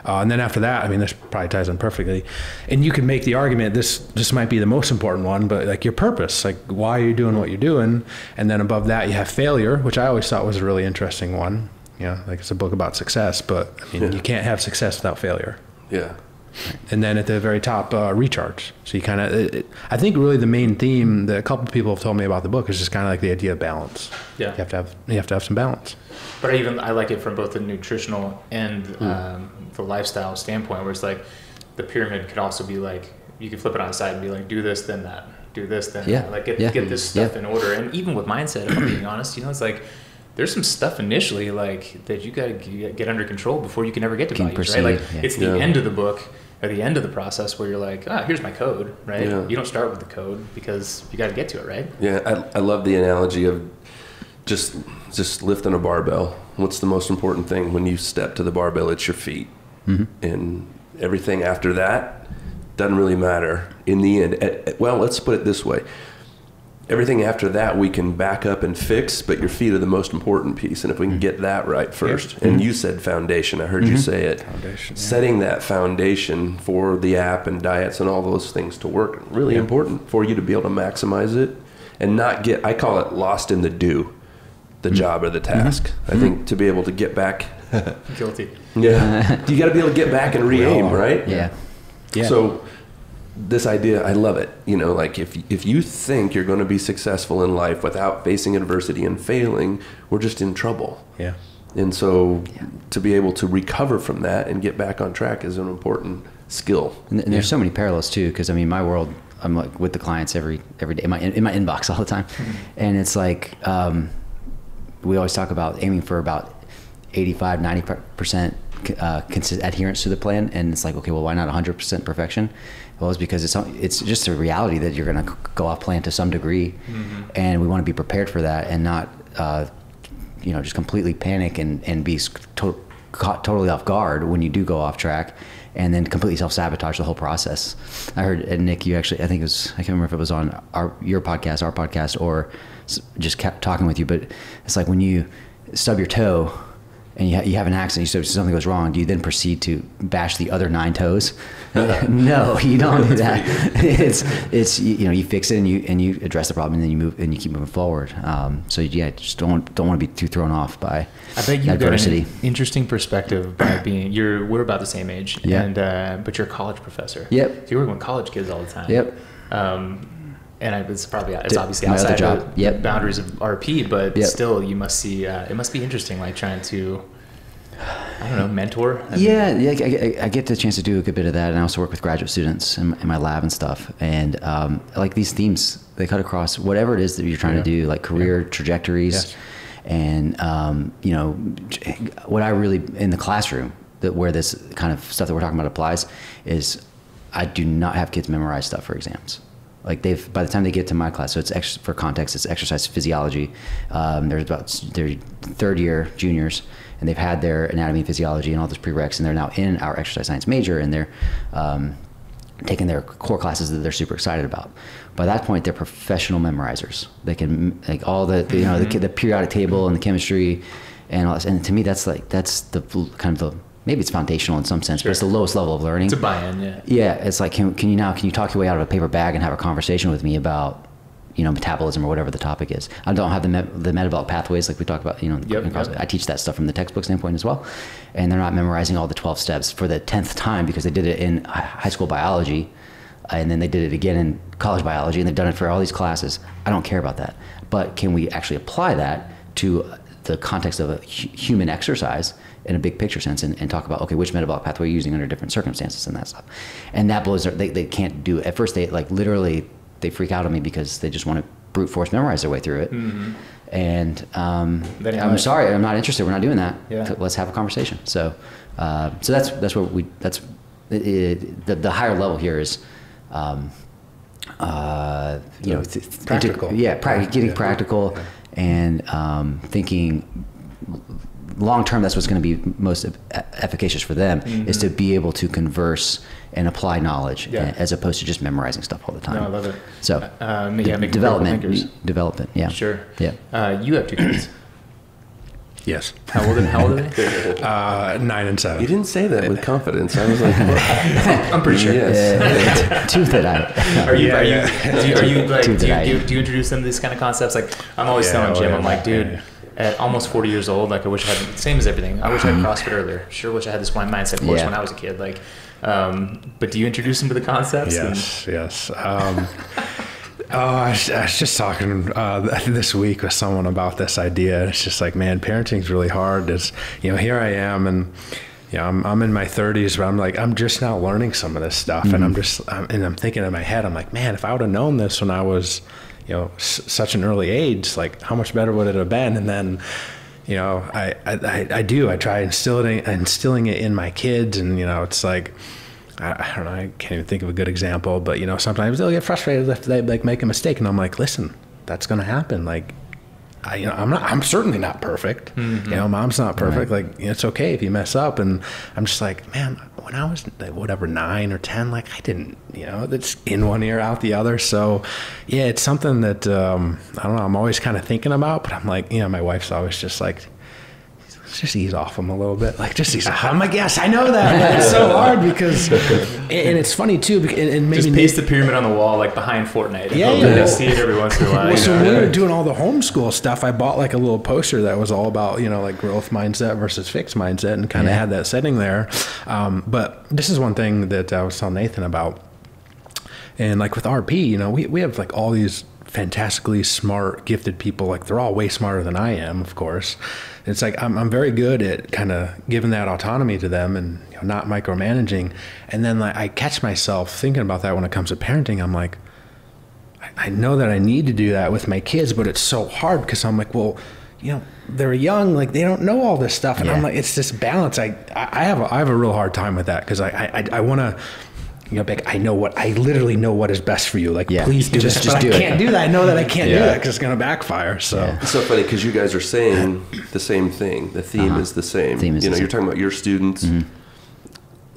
And then after that, I mean, this probably ties in perfectly. And you can make the argument, this might be the most important one, but like your purpose, like why are you doing what you're doing? And then above that, you have failure, which I always thought was a really interesting one. Like it's a book about success, but I mean, you can't have success without failure. Yeah. And then at the very top, recharge. So you kind of, I think really the main theme that a couple of people have told me about the book is just kind of like the idea of balance. Yeah. You have to have some balance. But I like it from both the nutritional and the lifestyle standpoint, where it's like the pyramid could also be like, you could flip it on its side and be like, do this, then that, do this, then that. Like get this stuff in order. And even with mindset, if I'm being honest, it's like, there's some stuff initially like that you got to get under control before you can ever get to values, right? Like it's the end of the book or the end of the process where you're like, here's my code, right? Yeah. You don't start with the code because you got to get to it, right? Yeah, I love the analogy of just lifting a barbell. What's the most important thing when you step to the barbell? It's your feet. And everything after that doesn't really matter in the end. Well, let's put it this way. Everything after that we can back up and fix, but your feet are the most important piece. And if we can get that right first, and you said foundation, I heard you say it. Foundation, setting that foundation for the app and diets and all those things to work, really important for you to be able to maximize it and not get, I call it lost in the the job or the task. I think to be able to get back. Guilty. Yeah. You got to be able to get back and re-aim, right? Yeah. So this idea, I love it. Like if you think you're going to be successful in life without facing adversity and failing, we're just in trouble. Yeah. And so to be able to recover from that and get back on track is an important skill. And there's so many parallels too, because I mean, my world, I'm like with the clients every day in my inbox all the time, and it's like we always talk about aiming for about 85-90% adherence to the plan, and it's like, okay, well, why not 100% perfection? Well, it's because it's just a reality that you're going to go off plan to some degree, and we want to be prepared for that and not, just completely panic and be caught totally off guard when you do go off track, and then completely self-sabotage the whole process. I heard, and Nick, you actually, I think it was, I can't remember if it was on your podcast, our podcast, or just kept talking with you, but it's like when you stub your toe and you have an accident, something goes wrong, do you then proceed to bash the other 9 toes? No, you don't do that. It's you fix it and you address the problem, and then you move and you keep moving forward. Just don't want to be too thrown off by I bet you've adversity. Got an interesting perspective by being we're about the same age, and but you're a college professor. Yep. So you work with college kids all the time. Yep. It's obviously outside of the boundaries of RP, but still you must see it must be interesting, like trying to, I don't know, mentor. I get the chance to do a good bit of that, and I also work with graduate students in my lab and stuff. And like these themes, they cut across whatever it is that you're trying to do, like career trajectories, and what I really in the classroom where this kind of stuff that we're talking about applies is I do not have kids memorize stuff for exams. Like by the time they get to my class, so it's for context, it's exercise physiology. They're third year juniors, and they've had their anatomy and physiology and all those prereqs, and they're now in our exercise science major, and they're taking their core classes that they're super excited about. By that point, they're professional memorizers. They can like all the the periodic table and the chemistry and all this. And to me, that's the kind of the, maybe it's foundational in some sense, but it's the lowest level of learning. It's a buy-in, yeah. Yeah, it's like, can you talk your way out of a paper bag and have a conversation with me about, metabolism or whatever the topic is. I don't have the metabolic pathways like we talk about, I teach that stuff from the textbook standpoint as well. And they're not memorizing all the 12 steps for the 10th time because they did it in high school biology, and then they did it again in college biology, and they've done it for all these classes. I don't care about that. But can we actually apply that to the context of a human exercise in a big picture sense, and talk about, okay, which metabolic pathway you're using under different circumstances and that stuff. And that blows they can't do it. At first, they literally, they freak out on me because they just want to brute force memorize their way through it. Mm-hmm. And I'm sorry, I'm not interested. We're not doing that. Yeah. Let's have a conversation. So that's what the higher level here is, practical. Getting practical and thinking long term. That's what's going to be most efficacious for them, is to be able to converse and apply knowledge, as opposed to just memorizing stuff all the time. No, I love it. So development. Yeah. Sure. Yeah. You have 2 kids. Yes. How old are they? 9 and 7. You didn't say that with confidence. I was like, I'm pretty sure. Yes. 2 that I. Do you introduce them to these kind of concepts? Like, I'm always telling Jim, I'm like, dude, at almost 40 years old, like, I wish I had, same as everything. I wish I had CrossFit earlier. Sure wish I had this mindset course when I was a kid. Like, but do you introduce them to the concepts? Yes. I was just talking this week with someone about this idea. It's just like, man, parenting's really hard. It's, here I am, and I'm in my 30s, but I'm just now learning some of this stuff, and I'm thinking in my head, I'm like, man, if I would have known this when I was, such an early age, like, how much better would it have been? And then, I try instilling it in my kids, and it's like, I don't know, I can't even think of a good example, but sometimes they'll get frustrated if they make a mistake, and I'm like, listen, that's going to happen. Like, I'm certainly not perfect. Mm-hmm. Mom's not perfect. Right. Like, it's okay if you mess up. And I'm just like, man, when I was 9 or 10, like, I didn't, that's in one ear, out the other. So yeah, it's something that, I don't know, I'm always kind of thinking about, but I'm like, my wife's always just like, just ease off them a little bit. Like, just ease off. I'm like, yes, I know that. But it's so hard because, and it's funny too, and maybe just paste the pyramid on the wall, like behind Fortnite. They see it every once in a while. Well, so when we were doing all the homeschool stuff, I bought like a little poster that was all about, like growth mindset versus fixed mindset, and kind of had that setting there. But this is one thing that I was telling Nathan about. And like with RP, we have like all these fantastically smart, gifted people. Like, they're all way smarter than I am, of course. It's like, I'm very good at kind of giving that autonomy to them and not micromanaging. And then like, I catch myself thinking about that when it comes to parenting. I'm like, I know that I need to do that with my kids, but it's so hard because I'm like, well, they're young, like, they don't know all this stuff. And I'm like, it's this balance. I have a real hard time with that, because I want to, I literally know what is best for you. Like, please do this. But I can't do that. I know that I can't do that because it's going to backfire. So it's so funny because you guys are saying the same thing. The theme is the same. You're talking about your students. Mm-hmm.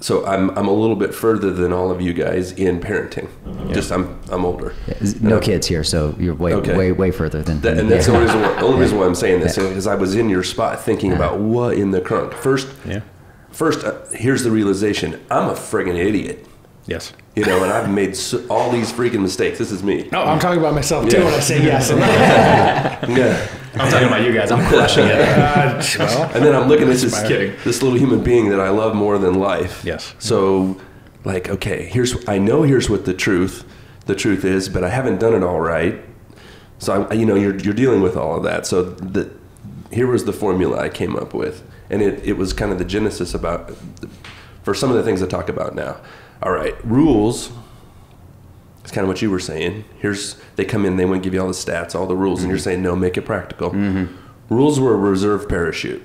So I'm a little bit further than all of you guys in parenting. Just I'm older. No kids here, so you're way further than that. And that's the only reason why I'm saying this, is I was in your spot thinking about what in the current. First, here's the realization: I'm a friggin' idiot. Yes. And I've made all these freaking mistakes. This is me. No, I'm talking about myself too when I say yes. I'm talking about you guys. I'm crushing it. And then I'm looking at this little human being that I love more than life. Yes. So, like, okay, here's what the truth is, but I haven't done it all right. So you're dealing with all of that. So here was the formula I came up with, and it was kind of the genesis for some of the things I talk about now. All right, rules. It's kind of what you were saying. They come in, they want to give you all the stats, all the rules, and you're saying, no, make it practical. Mm-hmm. Rules were a reserve parachute.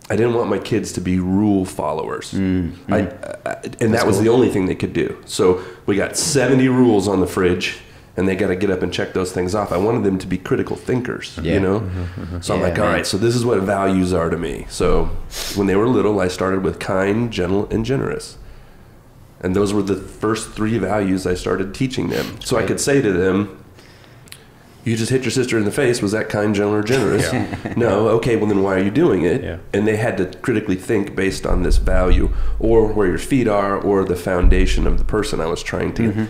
I didn't want my kids to be rule followers. Mm-hmm. And that was the only thing they could do. So we got 70 rules on the fridge, and they got to get up and check those things off. I wanted them to be critical thinkers, So I'm like, all right, so this is what values are to me. So when they were little, I started with kind, gentle, and generous. And those were the first 3 values I started teaching them. So I could say to them, you just hit your sister in the face. Was that kind, gentle, or generous? No. Okay, well, then why are you doing it? Yeah. And they had to critically think based on this value, or where your feet are, or the foundation of the person I was trying to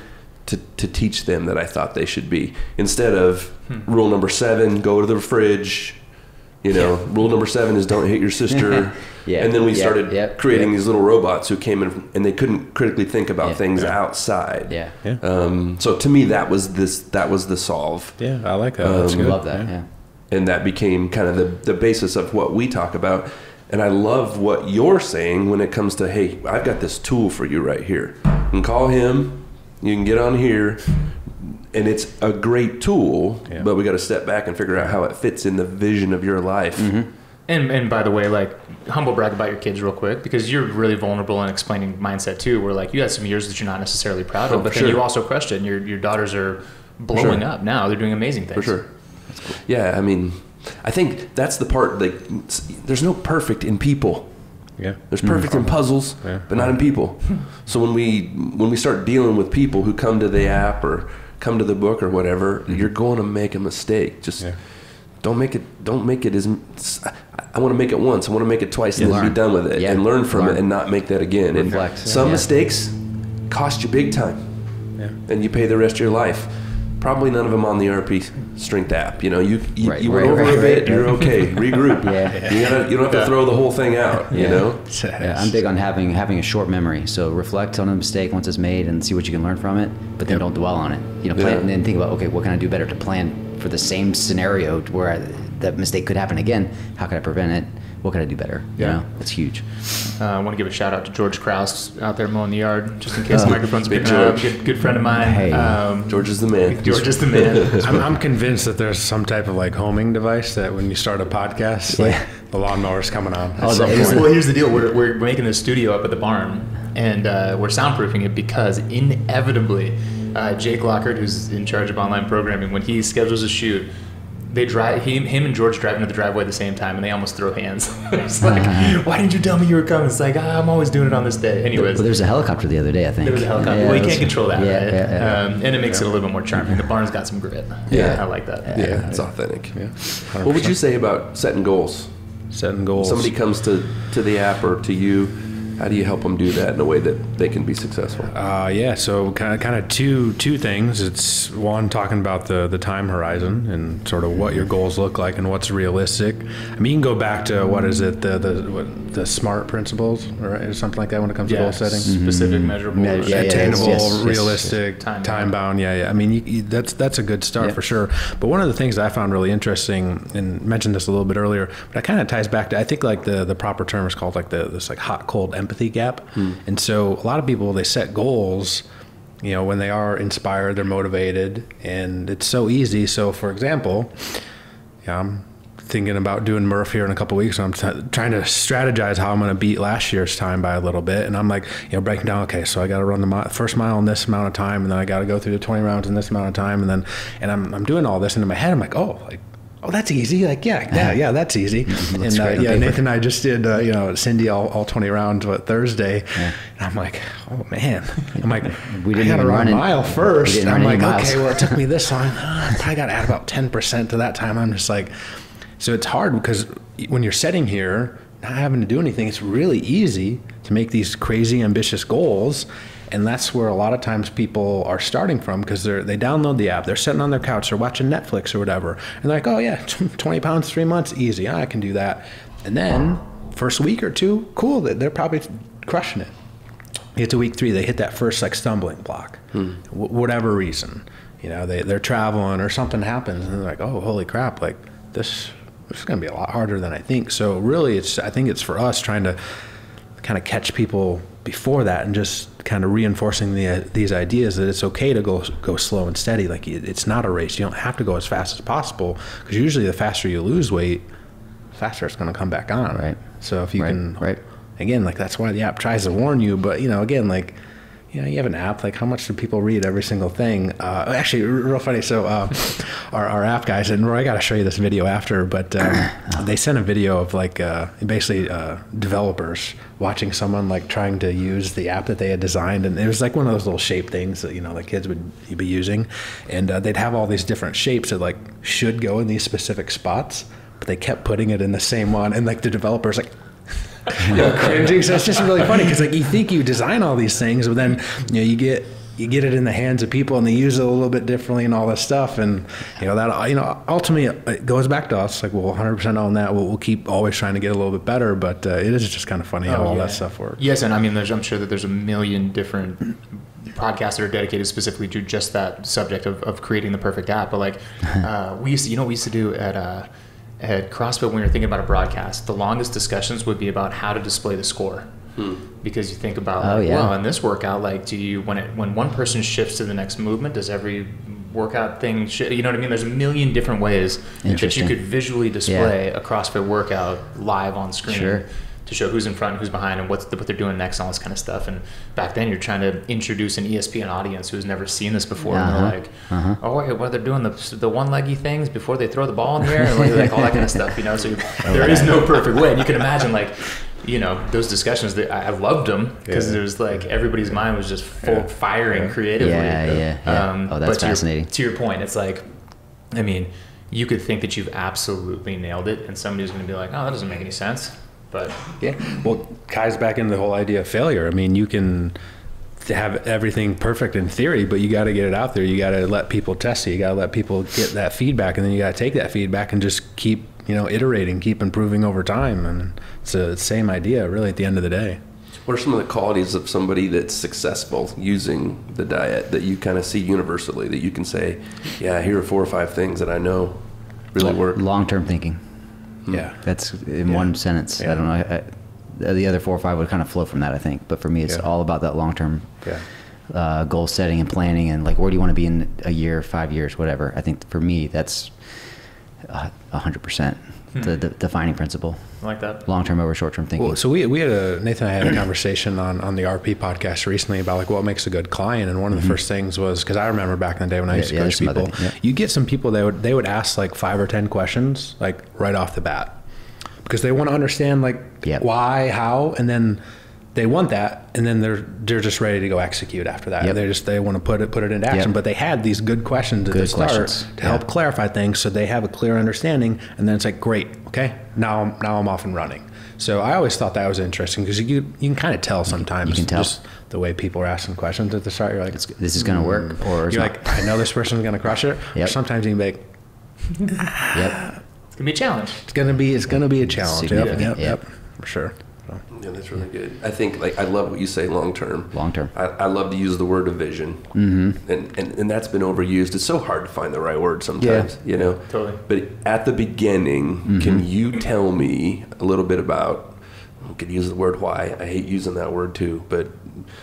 teach them that I thought they should be. Instead of rule number 7, go to the fridge. Rule number 7 is don't hit your sister. And then we started creating these little robots who came in and they couldn't critically think about things outside. So to me, that was the solve. Yeah, I like that. That's good. Love that. And that became kind of the basis of what we talk about. And I love what you're saying when it comes to, hey, I've got this tool for you right here. You can call him, you can get on here, and it's a great tool, but we got to step back and figure out how it fits in the vision of your life. Mm-hmm. And by the way, like, humble brag about your kids real quick, because you're really vulnerable in explaining mindset too, where like you had some years that you're not necessarily proud of, but then you also crushed it, and your daughters are blowing up now. They're doing amazing things. For sure. That's cool. Yeah, I mean, I think that's the part, like, there's no perfect in people. Yeah. There's perfect in puzzles, but not in people. So when we start dealing with people who come to the app or come to the book or whatever, you're going to make a mistake. Just don't make it as, I want to make it once, I want to make it twice, and then be done with it and learn from it and not make that again. Reflect. And some mistakes cost you big time, and you pay the rest of your life. Probably none of them on the RP Strength app. You know, you went over a bit, you're okay. Regroup. You don't have to throw the whole thing out. You know. I'm big on having a short memory. So reflect on a mistake once it's made and see what you can learn from it, but then don't dwell on it. You know, plan and then think about, okay, what can I do better to plan for the same scenario where that mistake could happen again? How can I prevent it? What can I do better? You know, that's huge. I want to give a shout out to George Krause out there mowing the yard, just in case the microphone's big. Good friend of mine. Hey. George is the man. George is the man. I'm convinced that there's some type of like homing device that when you start a podcast, like the lawnmower's coming on. Well, here's the deal. We're making this studio up at the barn, and we're soundproofing it because inevitably, Jake Lockhart, who's in charge of online programming, when he schedules a shoot, they drive him and George drive into the driveway at the same time, and they almost throw hands. It's like, why didn't you tell me you were coming? It's like, I'm always doing it on this day. Anyways, but there's a helicopter the other day, I think. There was a helicopter. Well, you can't control that, right? And it makes it a little bit more charming. The barn's got some grit. I like that. Yeah, it's authentic. What would you say about setting goals? Setting goals. Somebody comes to the app or to you. How do you help them do that in a way that they can be successful? So kind of two things. It's one, talking about the time horizon and sort of what your goals look like and what's realistic. I mean, you can go back to what is it, the SMART principles or something like that when it comes to goal setting. Specific, measurable, attainable, realistic, time bound. I mean, that's a good start for sure. But one of the things that I found really interesting, and mentioned this a little bit earlier, but it kind of ties back to, I think like the proper term is called like this like hot cold empathy gap. And so a lot of people, they set goals, you know, when they are inspired, they're motivated, and it's so easy. So for example, I'm thinking about doing Murph here in a couple of weeks. So I'm trying to strategize how I'm going to beat last year's time by a little bit. And I'm like, breaking down, okay, so I got to run the first mile in this amount of time, and then I got to go through the 20 rounds in this amount of time. And I'm doing all this, and in my head, I'm like, oh, that's easy. Like, that's easy. And Nathan and I just did, Cindy all 20 rounds Thursday. And I'm like, oh man. I'm like, we didn't even run a mile first. And I'm like, okay, well, it took me this long. I probably got to add about 10% to that time. I'm just like, so it's hard because when you're sitting here, not having to do anything, it's really easy to make these crazy ambitious goals. And that's where a lot of times people are starting from, because they download the app, they're sitting on their couch, they're watching Netflix or whatever, and they're like, oh yeah, 20 pounds, 3 months, easy, I can do that. And then first week or two, cool, they're probably crushing it. You get to week 3, they hit that first like stumbling block, whatever reason, they're traveling or something happens, and they're like, oh, holy crap, like this is going to be a lot harder than I think. So really, I think it's for us trying to kind of catch people before that and just kind of reinforcing these ideas that it's okay to go slow and steady. Like, it's not a race. You don't have to go as fast as possible, because usually the faster you lose weight, the faster it's going to come back on. Right. So if you can, again, like that's why the app tries to warn you. But again, like, you have an app, like how much do people read every single thing? Actually, real funny. So our app guys, and Roy, I got to show you this video after, but they sent a video of like basically developers watching someone like trying to use the app that they had designed. And it was like one of those little shape things that, like kids would be using. And they'd have all these different shapes that like should go in these specific spots, but they kept putting it in the same one. And like the developers like, cringing. So it's just really funny, because like you think you design all these things, but then you get it in the hands of people and they use it a little bit differently and all this stuff, and that ultimately it goes back to us. Like, we'll 100% own that. We'll keep always trying to get a little bit better, but it is just kind of funny how all that stuff works. Yes, and I mean, I'm sure that there's a million different podcasts that are dedicated specifically to just that subject of creating the perfect app. But like, we used to do at CrossFit when we were thinking about a broadcast, the longest discussions would be about how to display the score. Because you think about, well, in this workout, like, when one person shifts to the next movement, does every workout thing, you know what I mean? There's a million different ways that you could visually display a CrossFit workout live on screen to show who's in front, who's behind, and what they're doing next, and all this kind of stuff. And back then, you're trying to introduce an ESPN audience who's never seen this before, and they're like, "Oh, wait, well, they're doing the one-leggy things before they throw the ball in the air," and like all that kind of stuff, you know. So there is no perfect way, and you can imagine, like, you know, those discussions, I loved them because it was like everybody's mind was just firing creatively. That's fascinating. To your point, it's like, I mean, you could think that you've absolutely nailed it, and somebody's going to be like, "Oh, that doesn't make any sense." But well, ties back into the whole idea of failure. I mean, you can have everything perfect in theory, but you got to get it out there. You got to let people test it. You got to let people get that feedback, and then you got to take that feedback and just keep, you know, iterating, keep improving over time. And it's the same idea, really, at the end of the day. What are some of the qualities of somebody that's successful using the diet that you kind of see universally, that you can say, yeah, here are 4 or 5 things that I know really work? Long-term thinking. Yeah. That's in one sentence. I don't know. The other 4 or 5 would kind of flow from that, I think. But for me, it's all about that long-term goal setting and planning, and like, where do you want to be in a year, 5 years, whatever. I think for me, that's 100% the defining principle. I like that. Long-term over short-term thinking. Well, so we had Nathan and I had a conversation on the RP podcast recently about like what makes a good client, and one of the first things was, because I remember back in the day when I used to coach people, you get some people they would ask like 5 or 10 questions like right off the bat, because they want to understand like why, how, and then they want that, and then they're just ready to go execute after that. They want to put it into action, but they had these good questions at the start to help clarify things, so they have a clear understanding, and then it's like, great, okay, now I'm off and running. So I always thought that was interesting, because you can kind of tell sometimes. You can tell just the way people are asking questions at the start. You're like, this is going to work, or you're like, I know this person's going to crush it. Or sometimes you can be like, it's gonna be a challenge. It's gonna be a challenge. Yep, for sure. Yeah, that's really good. I think, like, I love what you say, long-term. Long-term. I love to use the word of vision. And that's been overused. It's so hard to find the right word sometimes, you know? Totally. But at the beginning, can you tell me a little bit about, I could use the word why. I hate using that word too, but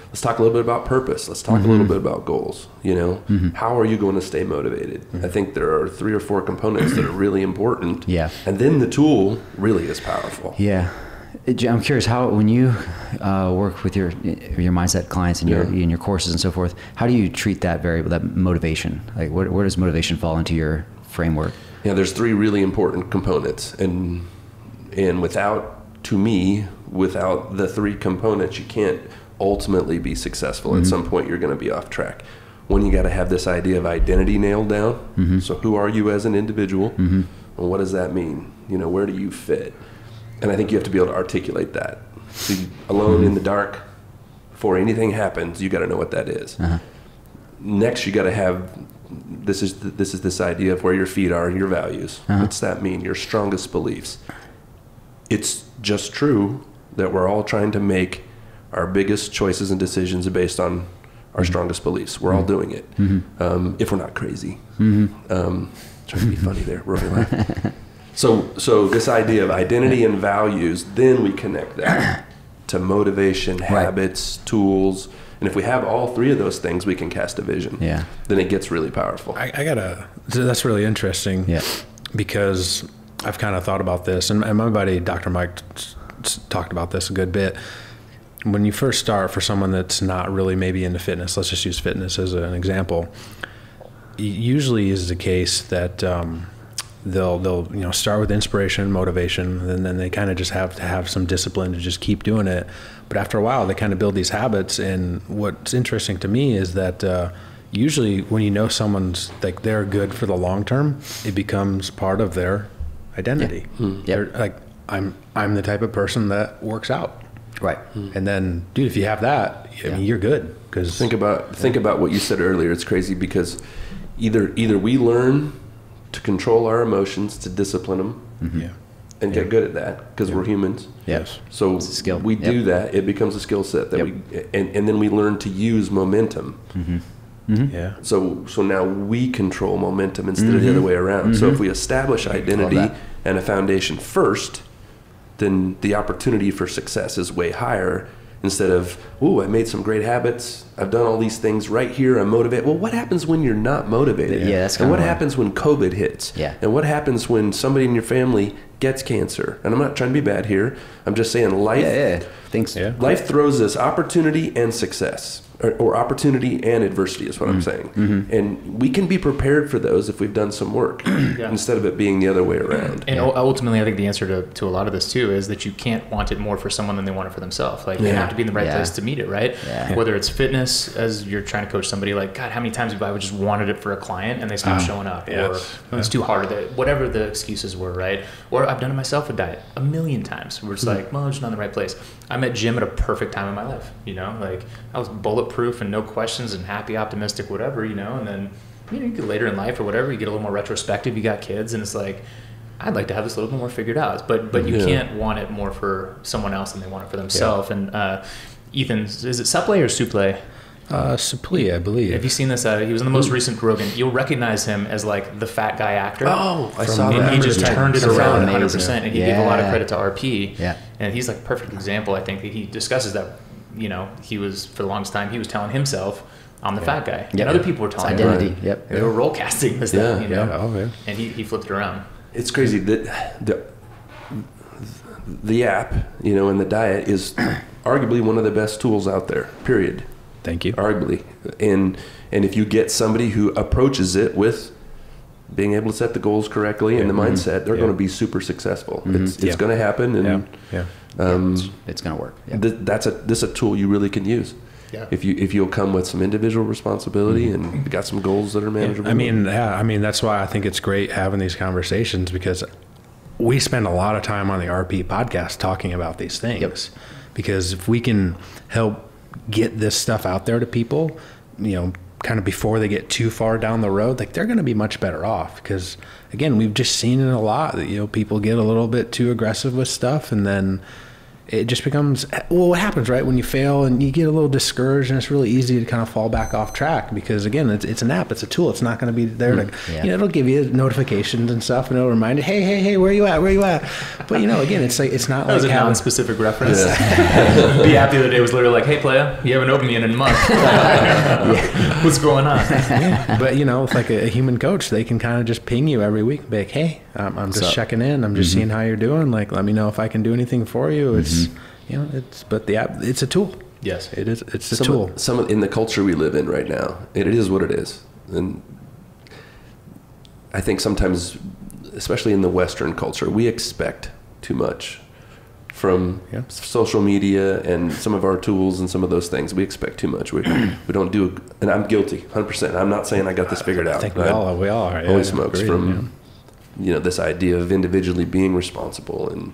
let's talk a little bit about purpose. Let's talk a little bit about goals, you know? How are you going to stay motivated? I think there are 3 or 4 components that are really important. And then the tool really is powerful. I'm curious, how, when you work with your mindset clients and your courses and so forth, how do you treat that variable, that motivation? Like, where does motivation fall into your framework? Yeah, there's 3 really important components, and without the 3 components, you can't ultimately be successful. At some point, you're going to be off track. One, you got to have this idea of identity nailed down. So who are you as an individual? And what does that mean? You know, where do you fit? And I think you have to be able to articulate that. So alone in the dark, before anything happens, you got to know what that is. Next, you got to have this idea of where your feet are and your values. What's that mean? Your strongest beliefs. It's just true that we're all trying to make our biggest choices and decisions based on our strongest beliefs. We're all doing it, if we're not crazy. Trying to be funny there, really laugh. So this idea of identity and values, then we connect that to motivation, habits, tools. And if we have all 3 of those things, we can cast a vision. Then it gets really powerful. That's really interesting. Because I've kind of thought about this, and my buddy, Dr. Mike, talked about this a good bit. When you first start, for someone that's not really maybe into fitness, let's just use fitness as an example, usually is the case that they'll start with inspiration, motivation, and then they kind of just have to have some discipline to just keep doing it. But after a while, they kind of build these habits. And what's interesting to me is that usually when you know someone's like they're good for the long term, it becomes part of their identity. They're like, I'm the type of person that works out. And then, dude, if you have that, I mean, you're good. Because think about what you said earlier. It's crazy because either we learn to control our emotions, to discipline them, and get good at that because we're humans. Yes. So it's a skill. We do that. It becomes a skill set that and then we learn to use momentum. Yeah. So now we control momentum instead of the other way around. So if we establish identity and a foundation first, then the opportunity for success is way higher. Instead of, ooh, I made some great habits. I've done all these things right here. I'm motivated. Well, what happens when you're not motivated? Yeah, that's and what happens when COVID hits? Yeah. And what happens when somebody in your family gets cancer? And I'm not trying to be bad here. I'm just saying life. Life throws us opportunity and success, or opportunity and adversity is what I'm saying. And we can be prepared for those if we've done some work instead of it being the other way around. And ultimately, I think the answer to a lot of this too is that you can't want it more for someone than they want it for themselves. Like they have to be in the right place to meet it, right? Yeah. Whether it's fitness, as you're trying to coach somebody, like, God, how many times have I just wanted it for a client and they stop showing up, or it's too hard, whatever the excuses were, right? Or I've done it myself with diet a million times. We're just like, well, I'm just not in the right place. I met Jim at a perfect time in my life, you know, like I was bulletproof and no questions and happy, optimistic, whatever, you know, and then, you know, you get later in life or whatever, you get a little more retrospective, you got kids, and it's like, I'd like to have this a little bit more figured out, but you can't want it more for someone else than they want it for themselves. And Ethan, is it Supple or Supple? Supple, I believe. Have you seen this? He was in the most recent Rogan. You'll recognize him as like the fat guy actor. Oh, I saw that. And he just turned it around 100%, and he gave a lot of credit to RP. Yeah. And he's like a perfect example. I think that he discusses that, you know, he was, for the longest time, he was telling himself, I'm the fat guy. And other people were telling him. Identity. Yep. They were role casting this thing, you know. Yeah. And he flipped it around. It's crazy that the app, you know, and the diet is arguably one of the best tools out there, period. Thank you. Arguably. And if you get somebody who approaches it with being able to set the goals correctly and the mindset, they're going to be super successful. It's going to happen. And it's going to work. This is a tool you really can use. Yeah. If you'll come with some individual responsibility and got some goals that are manageable. I mean, that's why I think it's great having these conversations, because we spend a lot of time on the RP podcast talking about these things. Because if we can help get this stuff out there to people, you know, kind of before they get too far down the road, like they're going to be much better off. Because again, we've just seen it a lot that, you know, people get a little bit too aggressive with stuff, and then it just becomes, well, what happens, right? When you fail and you get a little discouraged, and it's really easy to kind of fall back off track, because again, it's an app, it's a tool. It's not going to be there to, you know, it'll give you notifications and stuff, and it'll remind you, hey, where you at? But you know, again, it's like, it's not that like was a non-specific reference. The app the other day was literally like, hey, playa, you haven't opened me in a month. What's going on? But you know, with like a human coach, they can kind of just ping you every week, be like, hey, I'm just checking in. I'm just seeing how you're doing. Like, let me know if I can do anything for you. It's, you know, but the app, it's a tool. Yes, it is. It's a tool. In the culture we live in right now, it is what it is. And I think sometimes, especially in the Western culture, we expect too much from social media and some of our tools and some of those things. We expect too much. We don't do, and I'm guilty, 100%. I'm not saying I got this figured out. I think we all are. Holy smokes, from you know, this idea of individually being responsible and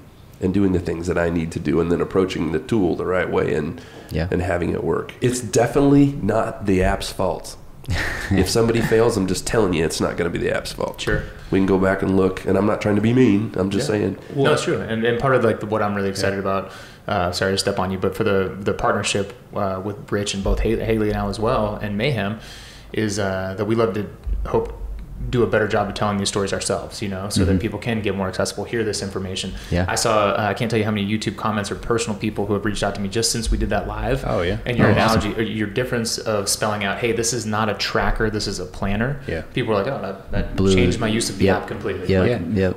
doing the things that I need to do, and then approaching the tool the right way and having it work. It's definitely not the app's fault. If somebody fails, I'm just telling you, it's not going to be the app's fault. Sure. We can go back and look, and I'm not trying to be mean. I'm just saying. Well, no, it's true. And part of like what I'm really excited about, sorry to step on you, but for the partnership with Rich and both Haley now as well, and Mayhem, is that we love to do a better job of telling these stories ourselves, you know, so that people can get more accessible, hear this information. I saw, I can't tell you how many YouTube comments or personal people who have reached out to me just since we did that live. And your analogy, or your difference of spelling out, hey, this is not a tracker, this is a planner. People are like, oh, that changed my use of the app completely.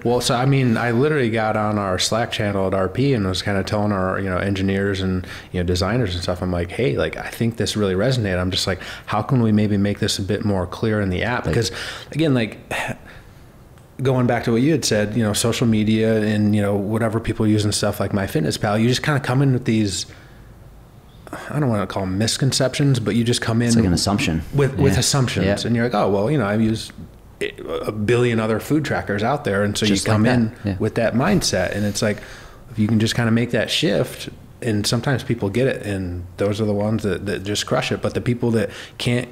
Well, so I mean, I literally got on our Slack channel at RP and was kind of telling our, you know, engineers and, you know, designers and stuff, I'm like, hey, like, I think this really resonated. I'm just like, how can we maybe make this a bit more clear in the app? Because again, like, going back to what you had said, you know, social media and, you know, whatever people use and stuff like MyFitnessPal, you just kind of come in with these, I don't want to call them misconceptions, but you just come in. It's like an assumption. With assumptions. And you're like, oh, well, you know, I've used a billion other food trackers out there. And so just you come in with that mindset. And it's like, if you can just kind of make that shift, and sometimes people get it, and those are the ones that just crush it. But the people that can't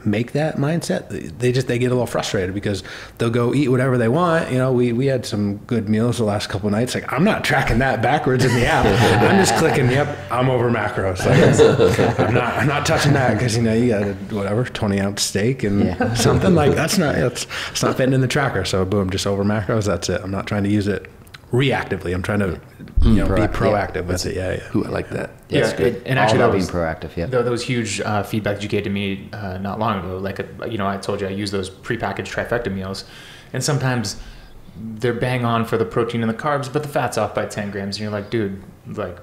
make that mindset, they get a little frustrated because they'll go eat whatever they want. You know, we had some good meals the last couple of nights. Like, I'm not tracking that backwards in the app. I'm just clicking, yep, I'm over macros. Like, I'm not touching that because, you know, you got a, whatever, 20-ounce steak and something like it's not fitting in the tracker. So boom, just over macros. That's it. I'm not trying to use it reactively. I'm trying to be proactive with it. Ooh, I like that. Yeah, and actually that was being proactive. Yeah, that was huge feedback that you gave to me not long ago. Like, I told you I use those prepackaged trifecta meals, and sometimes they're bang on for the protein and the carbs, but the fat's off by 10 grams, and you're like, dude, like,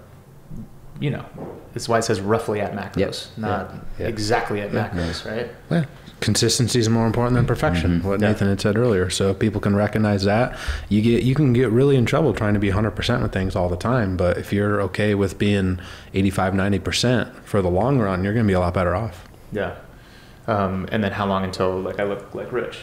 you know, that's why it says roughly at macros, not exactly at macros, right? Yeah. Consistency is more important than perfection, what Nathan had said earlier. So if people can recognize that, you can get really in trouble trying to be 100% with things all the time. But if you're okay with being 85, 90% for the long run, you're going to be a lot better off. Yeah. And then how long until, like, I look like Rich?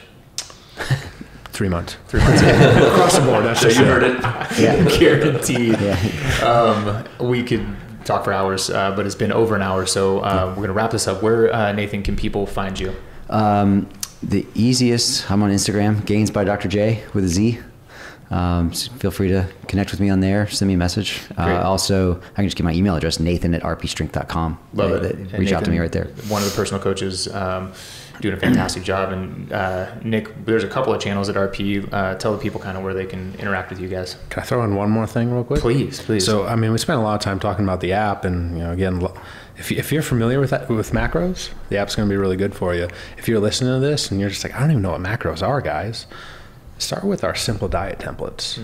3 months. 3 months. Across the board. That's so you heard it. Yeah. Guaranteed. Yeah. We could talk for hours, but it's been over an hour. So we're going to wrap this up. Where, Nathan, can people find you? The easiest, I'm on Instagram, Gains by Dr. J with a Z. So feel free to connect with me on there. Send me a message. Also, I can just give my email address, nathan@rpstrength.com. Love it. Reach Nathan, out to me right there. One of the personal coaches, doing a fantastic job. And Nick, there's a couple of channels at RP. Tell the people kind of where they can interact with you guys. Can I throw in one more thing real quick? Please. So, I mean, we spent a lot of time talking about the app, and, you know, again, if you're familiar with macros, the app's going to be really good for you. If you're listening to this and you're just like, I don't even know what macros are, guys, start with our simple diet templates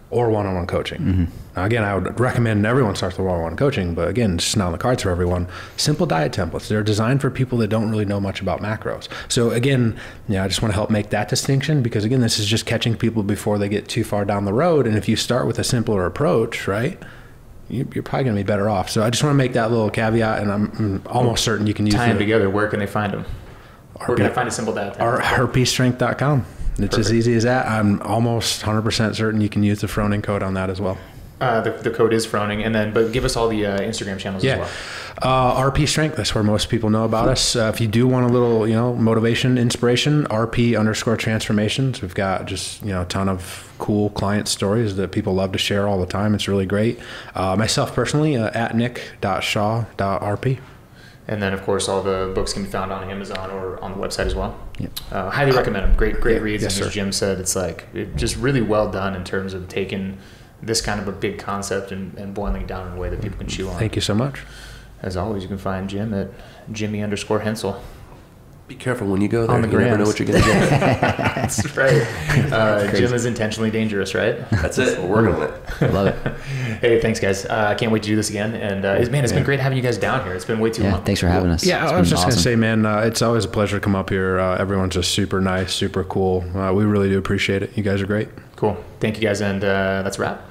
or one-on-one coaching. Now, again, I would recommend everyone starts with one-on-one coaching, but again, it's just not on the cards for everyone. Simple diet templates, they're designed for people that don't really know much about macros. So again, I just want to help make that distinction, because again, this is just catching people before they get too far down the road. And if you start with a simpler approach, right, you're probably going to be better off. So I just want to make that little caveat, and I'm almost certain you can use Tie them together. Where can they find them? Where can I find a simple diet template? rpstrength.com. It's Perfect. as easy as that. I'm almost 100% certain you can use the Froning code on that as well. The code is Froning, and then, but give us all the Instagram channels as well. RP Strength, that's where most people know about us. If you do want a little, motivation, inspiration, RP_transformations. We've got just, a ton of cool client stories that people love to share all the time. It's really great. Myself personally, at nick.shaw.rp. And then, of course, all the books can be found on Amazon or on the website as well. Yep. Highly recommend them. Great reads. Yes, and as Jim said, it's just really well done in terms of taking this kind of a big concept and boiling it down in a way that people can chew on. Thank you so much. As always, you can find Jim at Jimmy_Hensel. Be careful when you go there. On the you never know what you're going to get. That's right. Jim is intentionally dangerous, right? That's it. We're working on it. Love it. Hey, thanks, guys. I can't wait to do this again. And it's been great having you guys down here. It's been way too long. Thanks for having us. Yeah, I was just going to say, man, it's always a pleasure to come up here. Everyone's just super nice, super cool. We really do appreciate it. You guys are great. Cool. Thank you, guys. And that's a wrap.